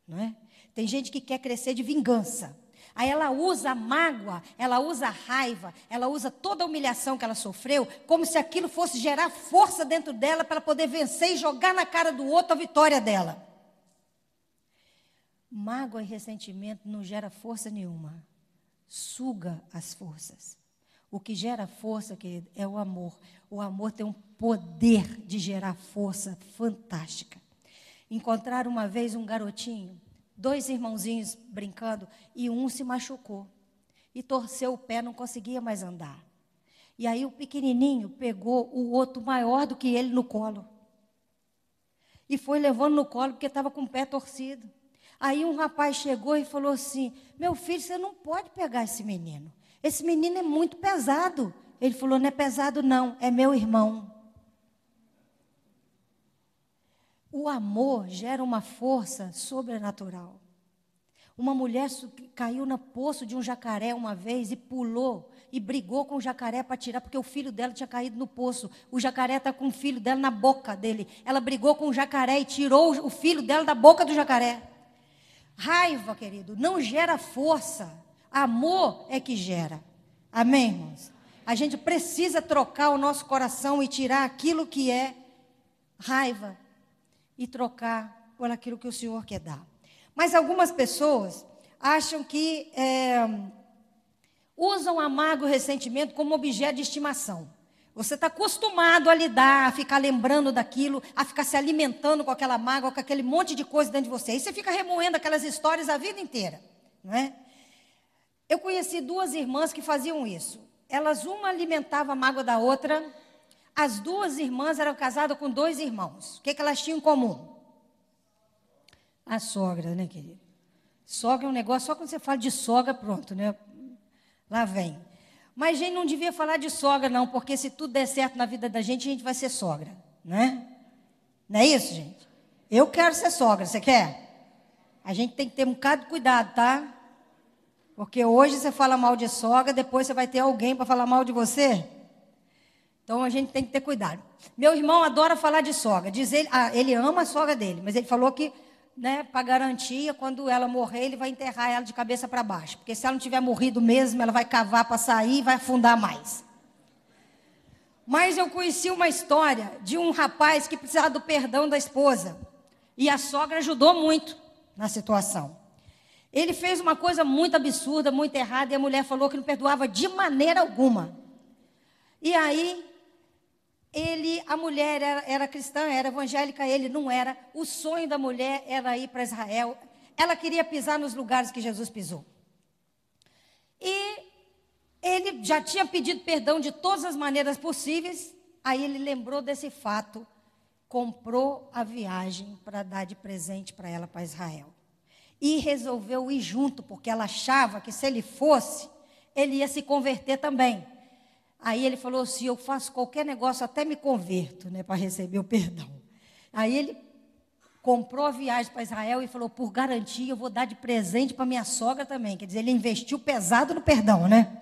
Speaker 1: Não é? Tem gente que quer crescer de vingança. Aí ela usa a mágoa, ela usa a raiva, ela usa toda a humilhação que ela sofreu, como se aquilo fosse gerar força dentro dela para ela poder vencer e jogar na cara do outro a vitória dela. Mágoa e ressentimento não gera força nenhuma. Suga as forças. O que gera força, querido, é o amor. O amor tem um poder de gerar força fantástica. Encontraram uma vez um garotinho, 2 irmãozinhos brincando, e um se machucou. E torceu o pé, não conseguia mais andar. E aí o pequenininho pegou o outro maior do que ele no colo. E foi levando no colo porque estava com o pé torcido. Aí um rapaz chegou e falou assim: meu filho, você não pode pegar esse menino. Esse menino é muito pesado. Ele falou, não é pesado não, é meu irmão. O amor gera uma força sobrenatural. Uma mulher caiu no poço de um jacaré uma vez e pulou e brigou com o jacaré para tirar, porque o filho dela tinha caído no poço. O jacaré está com o filho dela na boca dele. Ela brigou com o jacaré e tirou o filho dela da boca do jacaré. Raiva, querido, não gera força. Amor é que gera. Amém, irmãos? A gente precisa trocar o nosso coração e tirar aquilo que é raiva e trocar por aquilo que o Senhor quer dar. Mas algumas pessoas acham que usam a mágoa e o ressentimento como objeto de estimação. Você está acostumado a lidar, a ficar lembrando daquilo, a ficar se alimentando com aquela mágoa, com aquele monte de coisa dentro de você. E você fica remoendo aquelas histórias a vida inteira, não é? Eu conheci 2 irmãs que faziam isso. Elas, uma alimentava a mágoa da outra. As 2 irmãs eram casadas com 2 irmãos. O que elas tinham em comum? A sogra, né, querido? Sogra é um negócio, só quando você fala de sogra, pronto, né? Lá vem. Mas a gente não devia falar de sogra, não, porque se tudo der certo na vida da gente, a gente vai ser sogra, né? Não é isso, gente? Eu quero ser sogra, você quer? A gente tem que ter um bocado de cuidado, tá? Porque hoje você fala mal de sogra, depois você vai ter alguém para falar mal de você. Então, a gente tem que ter cuidado. Meu irmão adora falar de sogra. Diz ele ama a sogra dele, mas ele falou que, né, para garantia, quando ela morrer, ele vai enterrar ela de cabeça para baixo. Porque se ela não tiver morrido mesmo, ela vai cavar para sair e vai afundar mais. Mas eu conheci uma história de um rapaz que precisava do perdão da esposa. E a sogra ajudou muito na situação. Ele fez uma coisa muito absurda, muito errada, e a mulher falou que não perdoava de maneira alguma. E aí, a mulher era cristã, era evangélica, ele não era. O sonho da mulher era ir para Israel. Ela queria pisar nos lugares que Jesus pisou. E ele já tinha pedido perdão de todas as maneiras possíveis. Aí ele lembrou desse fato, comprou a viagem para dar de presente para ela, para Israel. E resolveu ir junto, porque ela achava que se ele fosse, ele ia se converter também. Aí ele falou assim, eu faço qualquer negócio, até me converto, né, para receber o perdão. Aí ele comprou a viagem para Israel e falou, por garantia, eu vou dar de presente para minha sogra também. Quer dizer, ele investiu pesado no perdão, né?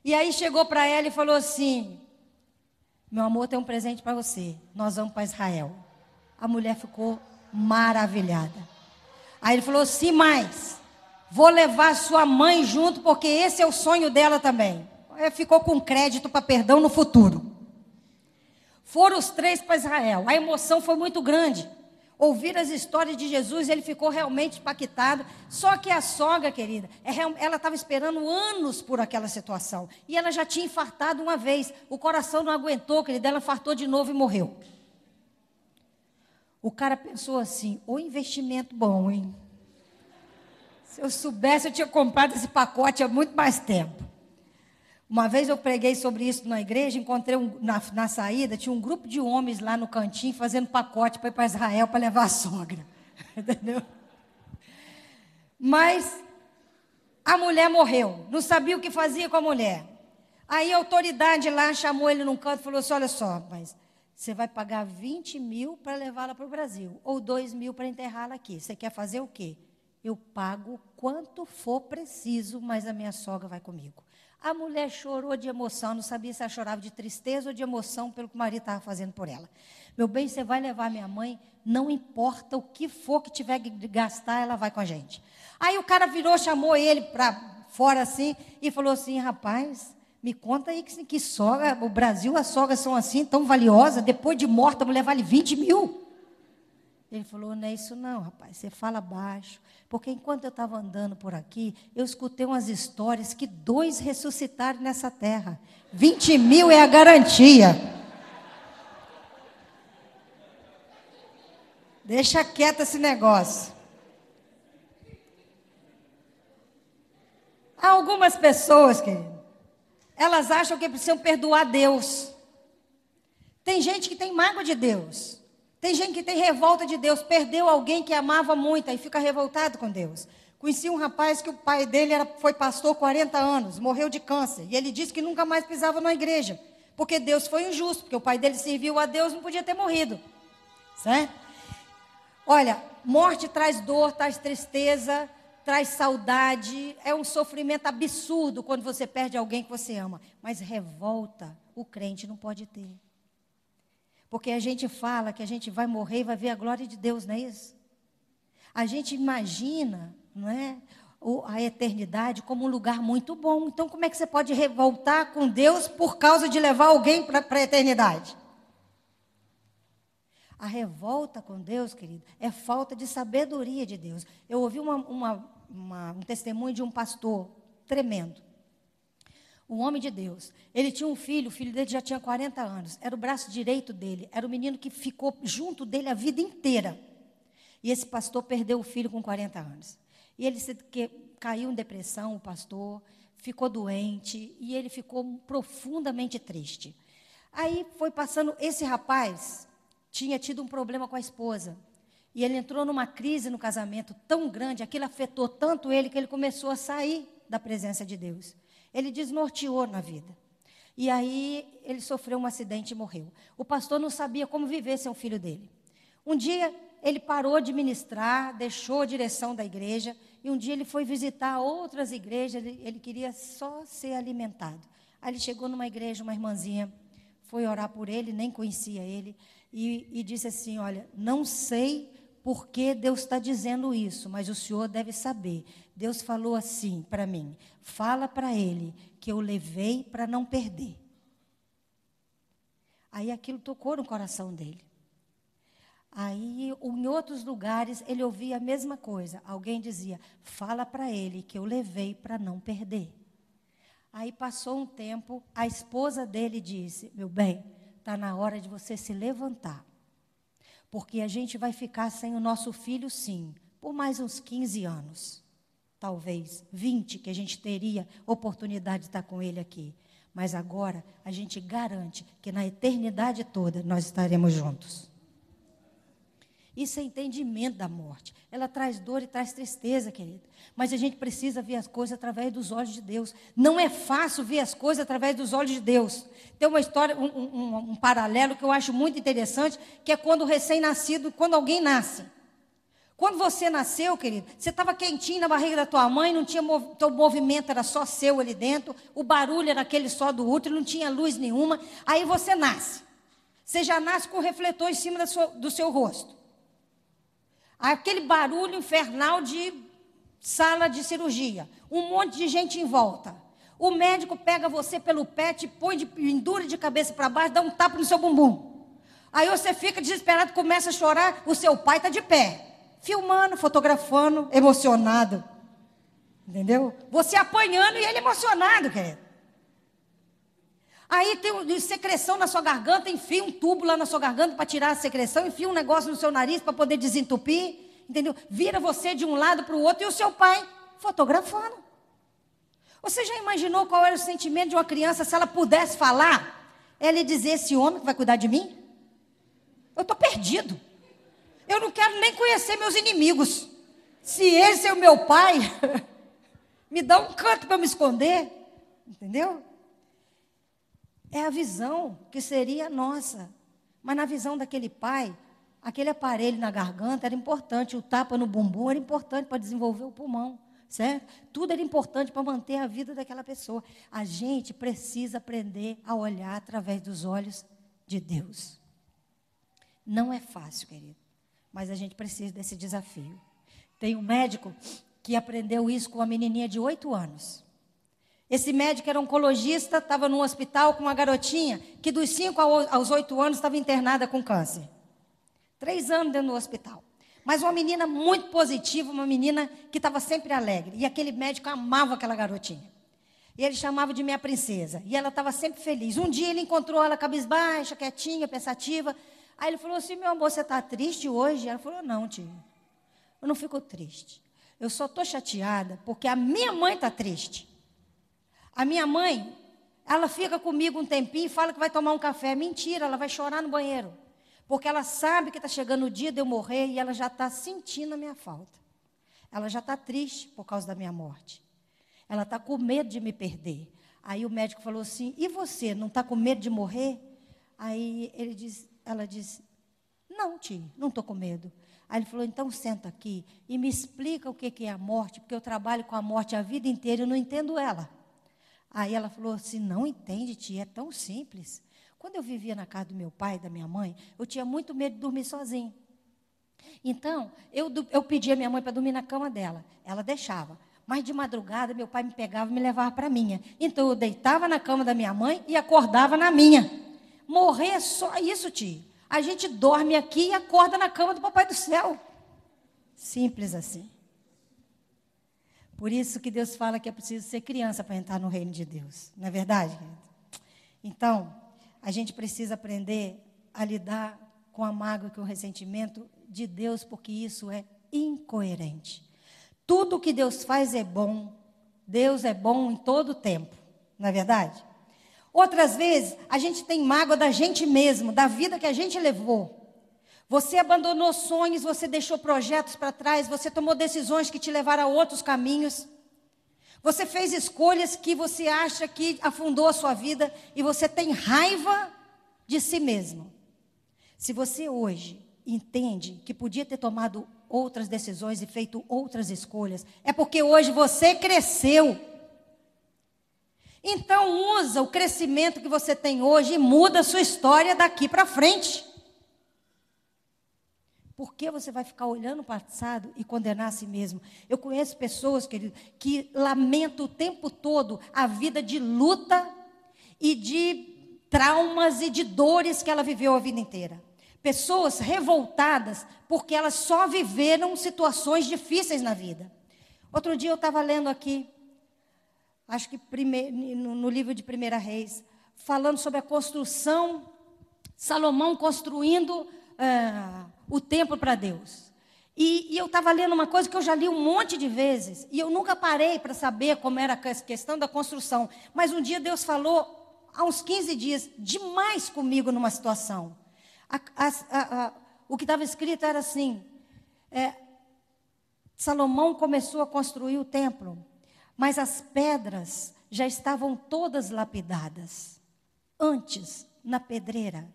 Speaker 1: E aí chegou para ela e falou assim, meu amor, tem um presente para você, nós vamos para Israel. A mulher ficou maravilhada. Aí ele falou, sim, mas vou levar sua mãe junto, porque esse é o sonho dela também. Aí ficou com crédito para perdão no futuro. Foram os 3 para Israel. A emoção foi muito grande. Ouvir as histórias de Jesus, ele ficou realmente impactado. Só que a sogra, querida, ela estava esperando anos por aquela situação. E ela já tinha infartado uma vez. O coração não aguentou, querida, ela infartou de novo e morreu. O cara pensou assim, o investimento bom, hein? Se eu soubesse, eu tinha comprado esse pacote há muito mais tempo. Uma vez eu preguei sobre isso na igreja, encontrei na saída, tinha um grupo de homens lá no cantinho, fazendo pacote para ir para Israel, para levar a sogra. Entendeu? Mas a mulher morreu, não sabia o que fazia com a mulher. Aí a autoridade lá chamou ele num canto e falou assim, olha só, mas você vai pagar 20 mil para levá-la para o Brasil, ou 2 mil para enterrá-la aqui. Você quer fazer o quê? Eu pago quanto for preciso, mas a minha sogra vai comigo. A mulher chorou de emoção, não sabia se ela chorava de tristeza ou de emoção pelo que o marido estava fazendo por ela. Meu bem, você vai levar minha mãe, não importa o que for que tiver que gastar, ela vai com a gente. Aí o cara virou, chamou ele para fora assim, e falou assim, rapaz, me conta aí que sogra, o Brasil, as sogras são assim, tão valiosas, depois de morta a mulher vale 20 mil. Ele falou, não é isso não, rapaz, você fala baixo. Porque enquanto eu estava andando por aqui, eu escutei umas histórias que 2 ressuscitaram nessa terra. 20 mil é a garantia. Deixa quieto esse negócio. Há algumas pessoas, querido, elas acham que precisam perdoar Deus. Tem gente que tem mágoa de Deus. Tem gente que tem revolta de Deus, perdeu alguém que amava muito, aí fica revoltado com Deus. Conheci um rapaz que o pai dele foi pastor 40 anos, morreu de câncer. E ele disse que nunca mais pisava na igreja, porque Deus foi injusto, porque o pai dele serviu a Deus, não podia ter morrido. Certo? Olha, morte traz dor, traz tristeza, traz saudade. É um sofrimento absurdo quando você perde alguém que você ama. Mas revolta, o crente não pode ter. Porque a gente fala que a gente vai morrer e vai ver a glória de Deus, não é isso? A gente imagina, não é, a eternidade como um lugar muito bom. Então, como é que você pode revoltar com Deus por causa de levar alguém para a eternidade? A revolta com Deus, querido, é falta de sabedoria de Deus. Eu ouvi um testemunho de um pastor tremendo. Um homem de Deus. Ele tinha um filho, o filho dele já tinha 40 anos. Era o braço direito dele. Era o menino que ficou junto dele a vida inteira. E esse pastor perdeu o filho com 40 anos. E ele caiu em depressão, o pastor, ficou doente e ele ficou profundamente triste. Aí foi passando, esse rapaz tinha tido um problema com a esposa. E ele entrou numa crise no casamento tão grande, aquilo afetou tanto ele, que ele começou a sair da presença de Deus. Ele desnorteou na vida. E aí ele sofreu um acidente e morreu. O pastor não sabia como viver sem o filho dele. Um dia ele parou de ministrar, deixou a direção da igreja, e um dia ele foi visitar outras igrejas, ele queria só ser alimentado. Aí ele chegou numa igreja, uma irmãzinha, foi orar por ele, nem conhecia ele, e disse assim, olha, não sei por que Deus está dizendo isso, mas o senhor deve saber. Deus falou assim para mim, fala para ele que eu levei para não perder. Aí aquilo tocou no coração dele. Aí, em outros lugares, ele ouvia a mesma coisa. Alguém dizia, fala para ele que eu levei para não perder. Aí passou um tempo, a esposa dele disse, meu bem, está na hora de você se levantar. Porque a gente vai ficar sem o nosso filho, sim, por mais uns 15 anos. Talvez 20, que a gente teria oportunidade de estar com ele aqui. Mas agora, a gente garante que na eternidade toda nós estaremos juntos. Isso é entendimento da morte. Ela traz dor e traz tristeza, querida. Mas a gente precisa ver as coisas através dos olhos de Deus. Não é fácil ver as coisas através dos olhos de Deus. Tem uma história, um paralelo que eu acho muito interessante, que é quando o recém-nascido, quando alguém nasce. Quando você nasceu, querido, você estava quentinho na barriga da tua mãe, não tinha teu movimento, era só seu ali dentro, o barulho era aquele só do útero, não tinha luz nenhuma. Aí você nasce. Você já nasce com o refletor em cima do seu rosto. Aquele barulho infernal de sala de cirurgia. Um monte de gente em volta. O médico pega você pelo pé, te põe pendura de cabeça para baixo, dá um tapa no seu bumbum. Aí você fica desesperado, começa a chorar, o seu pai está de pé. Filmando, fotografando, emocionado. Entendeu? Você apanhando e ele emocionado, querido. Aí tem secreção na sua garganta, enfia um tubo lá na sua garganta para tirar a secreção, enfia um negócio no seu nariz para poder desentupir, entendeu? Vira você de um lado para o outro e o seu pai fotografando. Você já imaginou qual era o sentimento de uma criança se ela pudesse falar? Ela ia dizer, esse homem que vai cuidar de mim? Eu estou perdido. Eu não quero nem conhecer meus inimigos. Se esse é o meu pai, me dá um canto para me esconder, entendeu? É a visão que seria nossa. Mas na visão daquele pai, aquele aparelho na garganta era importante, o tapa no bumbum era importante para desenvolver o pulmão, certo? Tudo era importante para manter a vida daquela pessoa. A gente precisa aprender a olhar através dos olhos de Deus. Não é fácil, querido, mas a gente precisa desse desafio. Tem um médico que aprendeu isso com uma menininha de 8 anos. Esse médico era oncologista, estava num hospital com uma garotinha que dos 5 aos 8 anos estava internada com câncer. 3 anos dentro do hospital. Mas uma menina muito positiva, uma menina que estava sempre alegre. E aquele médico amava aquela garotinha. E ele chamava de minha princesa. E ela estava sempre feliz. Um dia ele encontrou ela cabisbaixa, quietinha, pensativa. Aí ele falou assim, meu amor, você está triste hoje? Ela falou, não, tio, eu não fico triste. Eu só estou chateada porque a minha mãe está triste. A minha mãe, ela fica comigo um tempinho e fala que vai tomar um café. Mentira, ela vai chorar no banheiro. Porque ela sabe que está chegando o dia de eu morrer e ela já está sentindo a minha falta. ela já está triste por causa da minha morte. Ela está com medo de me perder. Aí o médico falou assim, e você, não está com medo de morrer? Aí ela disse, não, tio, não estou com medo. Aí ele falou, então senta aqui e me explica o que é a morte, porque eu trabalho com a morte a vida inteira e eu não entendo ela. Aí ela falou assim, não entende, tia, é tão simples. Quando eu vivia na casa do meu pai e da minha mãe, eu tinha muito medo de dormir sozinho. Então, eu pedia a minha mãe para dormir na cama dela. Ela deixava. Mas de madrugada, meu pai me pegava e me levava para a minha. Então, eu deitava na cama da minha mãe e acordava na minha. Morrer é só isso, tia. A gente dorme aqui e acorda na cama do Papai do Céu. Simples assim. Por isso que Deus fala que é preciso ser criança para entrar no reino de Deus. Não é verdade, querido? Então, a gente precisa aprender a lidar com a mágoa e com o ressentimento de Deus, porque isso é incoerente. Tudo que Deus faz é bom. Deus é bom em todo o tempo. Não é verdade? Outras vezes, a gente tem mágoa da gente mesmo, da vida que a gente levou. Você abandonou sonhos, você deixou projetos para trás, você tomou decisões que te levaram a outros caminhos. Você fez escolhas que você acha que afundou a sua vida e você tem raiva de si mesmo. Se você hoje entende que podia ter tomado outras decisões e feito outras escolhas, é porque hoje você cresceu. Então usa o crescimento que você tem hoje e muda a sua história daqui para frente. Por que você vai ficar olhando o passado e condenar a si mesmo? Eu conheço pessoas, querido, que lamentam o tempo todo a vida de luta e de traumas e de dores que ela viveu a vida inteira. Pessoas revoltadas porque elas só viveram situações difíceis na vida. Outro dia eu estava lendo aqui, acho que no livro de 1 Reis, falando sobre a construção, Salomão construindo o templo para Deus. E eu estava lendo uma coisa que eu já li um monte de vezes, e eu nunca parei para saber como era a questão da construção. Mas um dia Deus falou, há uns 15 dias, demais comigo numa situação. O que estava escrito era assim, Salomão começou a construir o templo, mas as pedras já estavam todas lapidadas. Antes, na pedreira.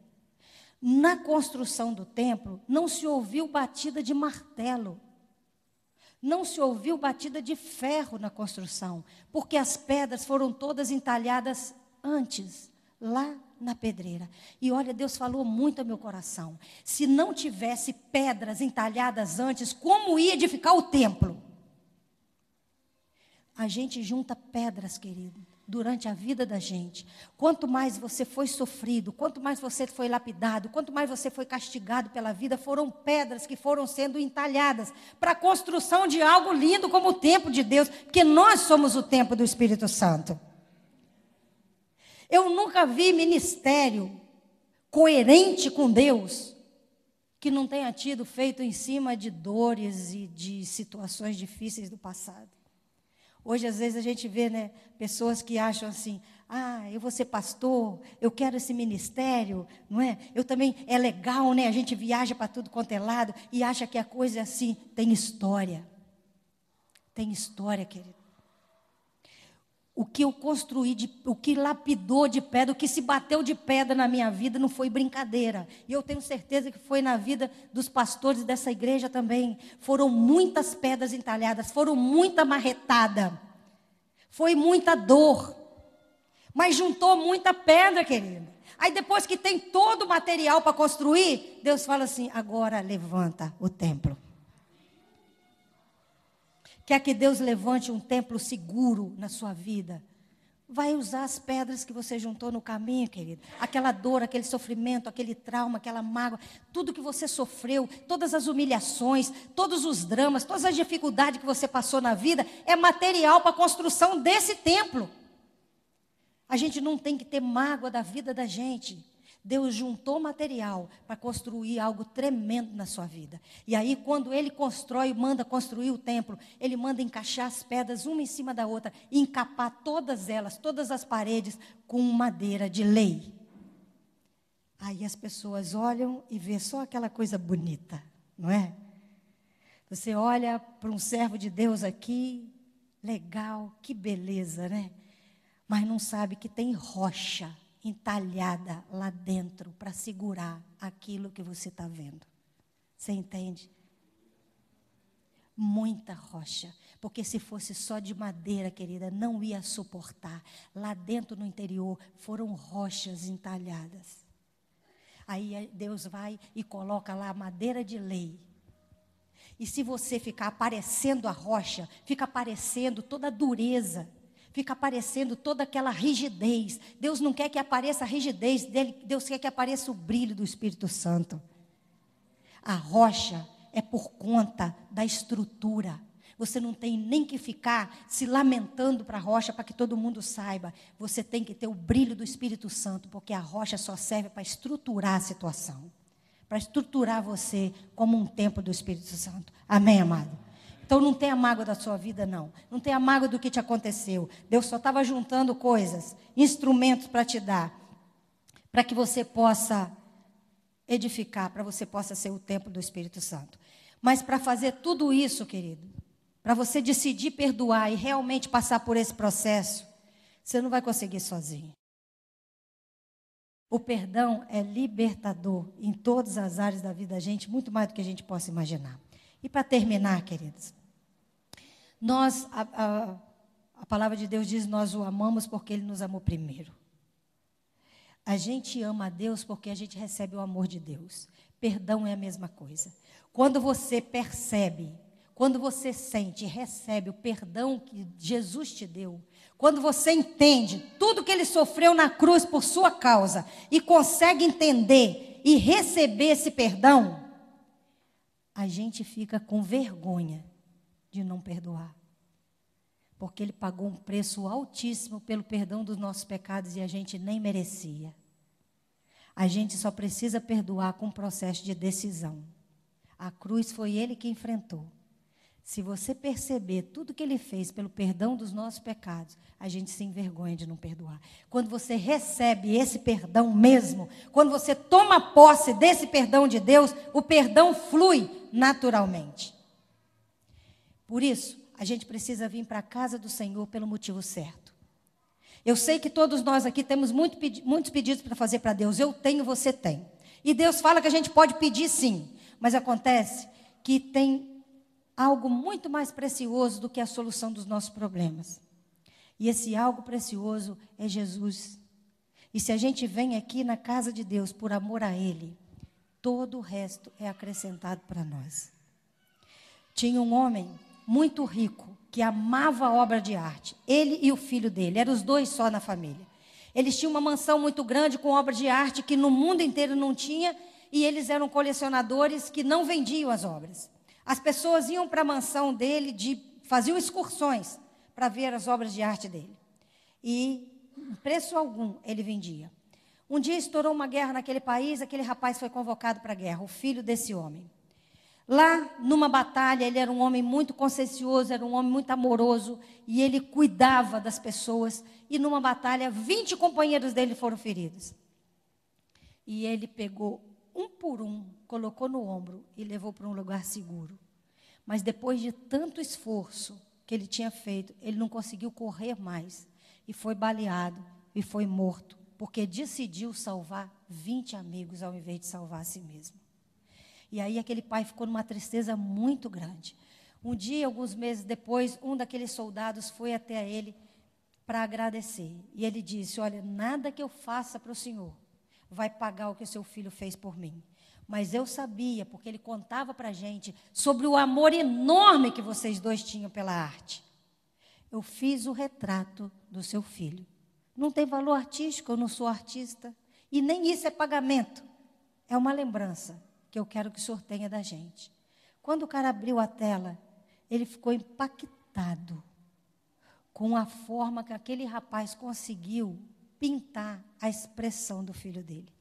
Speaker 1: Na construção do templo, não se ouviu batida de martelo. Não se ouviu batida de ferro na construção, porque as pedras foram todas entalhadas antes, lá na pedreira. E olha, Deus falou muito ao meu coração. Se não tivesse pedras entalhadas antes, como ia edificar o templo? A gente junta pedras, querido, durante a vida da gente. Quanto mais você foi sofrido, quanto mais você foi lapidado, quanto mais você foi castigado pela vida, foram pedras que foram sendo entalhadas para a construção de algo lindo como o templo de Deus, porque nós somos o templo do Espírito Santo. Eu nunca vi ministério coerente com Deus que não tenha tido feito em cima de dores e de situações difíceis do passado. Hoje, às vezes, a gente vê, né, pessoas que acham assim, eu vou ser pastor, eu quero esse ministério, não é? Eu também, é legal, né? A gente viaja para tudo quanto é lado e acha que a coisa é assim, tem história. Tem história, querido. O que eu construí, o que lapidou de pedra, o que se bateu de pedra na minha vida não foi brincadeira. E eu tenho certeza que foi na vida dos pastores dessa igreja também. Foram muitas pedras entalhadas, foram muita marretada. Foi muita dor. Mas juntou muita pedra, querida. Aí depois que tem todo o material para construir, Deus fala assim, agora levanta o templo. Quer que Deus levante um templo seguro na sua vida? Vai usar as pedras que você juntou no caminho, querido. Aquela dor, aquele sofrimento, aquele trauma, aquela mágoa, tudo que você sofreu, todas as humilhações, todos os dramas, todas as dificuldades que você passou na vida, é material para a construção desse templo. A gente não tem que ter mágoa da vida da gente. Deus juntou material para construir algo tremendo na sua vida. E aí, quando Ele constrói, manda construir o templo, Ele manda encaixar as pedras uma em cima da outra e encapar todas elas, todas as paredes, com madeira de lei. Aí as pessoas olham e vê só aquela coisa bonita, não é? Você olha para um servo de Deus aqui, legal, que beleza, né? Mas não sabe que tem rocha entalhada lá dentro para segurar aquilo que você está vendo. Você entende? Muita rocha. Porque se fosse só de madeira, querida, não ia suportar. Lá dentro no interior foram rochas entalhadas. Aí Deus vai e coloca lá madeira de lei. E se você ficar aparecendo a rocha, fica aparecendo toda a dureza, fica aparecendo toda aquela rigidez. Deus não quer que apareça a rigidez dele, Deus quer que apareça o brilho do Espírito Santo. A rocha é por conta da estrutura. Você não tem nem que ficar se lamentando para a rocha para que todo mundo saiba. Você tem que ter o brilho do Espírito Santo, porque a rocha só serve para estruturar a situação. Para estruturar você como um templo do Espírito Santo. Amém, amado? Então não tenha mágoa da sua vida, não. Não tenha mágoa do que te aconteceu. Deus só estava juntando coisas, instrumentos para te dar, para que você possa edificar, para você possa ser o templo do Espírito Santo. Mas para fazer tudo isso, querido, para você decidir perdoar e realmente passar por esse processo, você não vai conseguir sozinho. O perdão é libertador em todas as áreas da vida da gente, muito mais do que a gente possa imaginar. E para terminar, queridos, a palavra de Deus diz, nós o amamos porque Ele nos amou primeiro. A gente ama a Deus porque a gente recebe o amor de Deus. Perdão é a mesma coisa. Quando você percebe, quando você sente e recebe o perdão que Jesus te deu, quando você entende tudo que Ele sofreu na cruz por sua causa e consegue entender e receber esse perdão, a gente fica com vergonha de não perdoar. Porque Ele pagou um preço altíssimo pelo perdão dos nossos pecados e a gente nem merecia. A gente só precisa perdoar com um processo de decisão. A cruz foi Ele que enfrentou. Se você perceber tudo que Ele fez pelo perdão dos nossos pecados, a gente se envergonha de não perdoar. Quando você recebe esse perdão mesmo, quando você toma posse desse perdão de Deus, o perdão flui naturalmente. Por isso, a gente precisa vir para a casa do Senhor pelo motivo certo. Eu sei que todos nós aqui temos muitos pedidos para fazer para Deus. Eu tenho, você tem. E Deus fala que a gente pode pedir sim, mas acontece que tem algo muito mais precioso do que a solução dos nossos problemas. E esse algo precioso é Jesus. E se a gente vem aqui na casa de Deus por amor a Ele, todo o resto é acrescentado para nós. Tinha um homem muito rico que amava a obra de arte. Ele e o filho dele, eram os dois só na família. Eles tinham uma mansão muito grande com obra de arte que no mundo inteiro não tinha, e eles eram colecionadores que não vendiam as obras. As pessoas iam para a mansão dele, faziam excursões para ver as obras de arte dele. E, em preço algum, ele vendia. Um dia estourou uma guerra naquele país, aquele rapaz foi convocado para a guerra, o filho desse homem. Lá, numa batalha, ele era um homem muito consciencioso, era um homem muito amoroso, e ele cuidava das pessoas. E numa batalha, 20 companheiros dele foram feridos. E ele pegou um por um, colocou no ombro e levou para um lugar seguro. Mas depois de tanto esforço que ele tinha feito, ele não conseguiu correr mais. E foi baleado e foi morto, porque decidiu salvar 20 amigos ao invés de salvar a si mesmo. E aí aquele pai ficou numa tristeza muito grande. Um dia, alguns meses depois, um daqueles soldados foi até ele para agradecer. E ele disse, olha, nada que eu faça para o senhor vai pagar o que o seu filho fez por mim. Mas eu sabia, porque ele contava para a gente sobre o amor enorme que vocês dois tinham pela arte. Eu fiz o retrato do seu filho. Não tem valor artístico, eu não sou artista. E nem isso é pagamento. É uma lembrança que eu quero que o senhor tenha da gente. Quando o cara abriu a tela, ele ficou impactado com a forma que aquele rapaz conseguiu pintar a expressão do filho dele.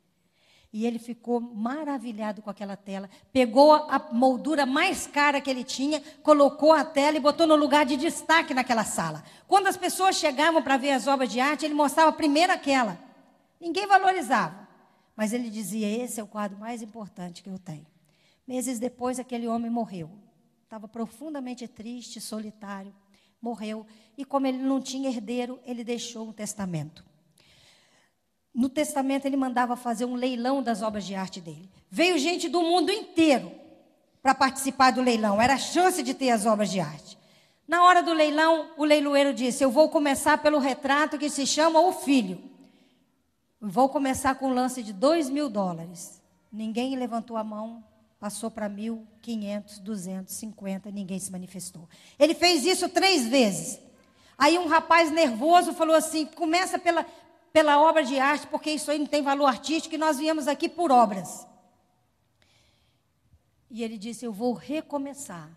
Speaker 1: E ele ficou maravilhado com aquela tela. Pegou a moldura mais cara que ele tinha, colocou a tela e botou no lugar de destaque naquela sala. Quando as pessoas chegavam para ver as obras de arte, ele mostrava primeiro aquela. Ninguém valorizava. Mas ele dizia, esse é o quadro mais importante que eu tenho. Meses depois, aquele homem morreu. estava profundamente triste, solitário, morreu. E como ele não tinha herdeiro, ele deixou um testamento. No testamento, ele mandava fazer um leilão das obras de arte dele. Veio gente do mundo inteiro para participar do leilão. Era a chance de ter as obras de arte. Na hora do leilão, o leiloeiro disse: eu vou começar pelo retrato que se chama O Filho. Vou começar com um lance de $2.000. Ninguém levantou a mão, passou para 1.000, 500, 250, ninguém se manifestou. Ele fez isso 3 vezes. Aí um rapaz nervoso falou assim: começa pela obra de arte, porque isso aí não tem valor artístico e nós viemos aqui por obras. E ele disse: eu vou recomeçar.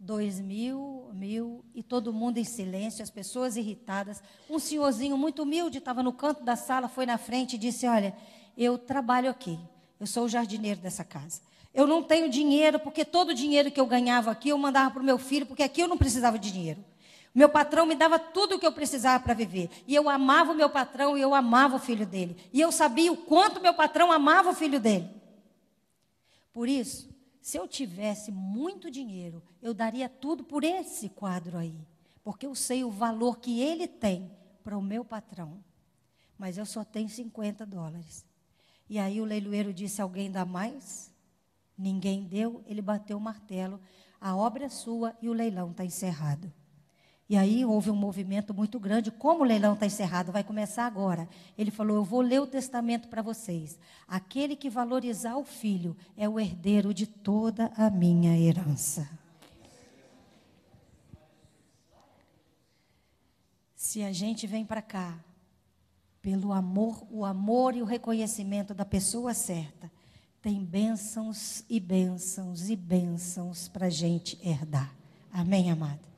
Speaker 1: 2.000, 1.000, e todo mundo em silêncio, as pessoas irritadas. Um senhorzinho muito humilde estava no canto da sala, foi na frente e disse: olha, eu trabalho aqui, eu sou o jardineiro dessa casa. Eu não tenho dinheiro, porque todo o dinheiro que eu ganhava aqui, eu mandava para o meu filho, porque aqui eu não precisava de dinheiro. Meu patrão me dava tudo o que eu precisava para viver. E eu amava o meu patrão e eu amava o filho dele. E eu sabia o quanto meu patrão amava o filho dele. Por isso, se eu tivesse muito dinheiro, eu daria tudo por esse quadro aí. Porque eu sei o valor que ele tem para o meu patrão. Mas eu só tenho $50. E aí o leiloeiro disse: alguém dá mais? Ninguém deu, ele bateu o martelo. A obra é sua e o leilão está encerrado. E aí houve um movimento muito grande. Como o leilão está encerrado, vai começar agora. Ele falou: eu vou ler o testamento para vocês. Aquele que valorizar o filho é o herdeiro de toda a minha herança. Se a gente vem para cá pelo amor, o amor e o reconhecimento da pessoa certa, tem bênçãos e bênçãos e bênçãos para a gente herdar. Amém, amado?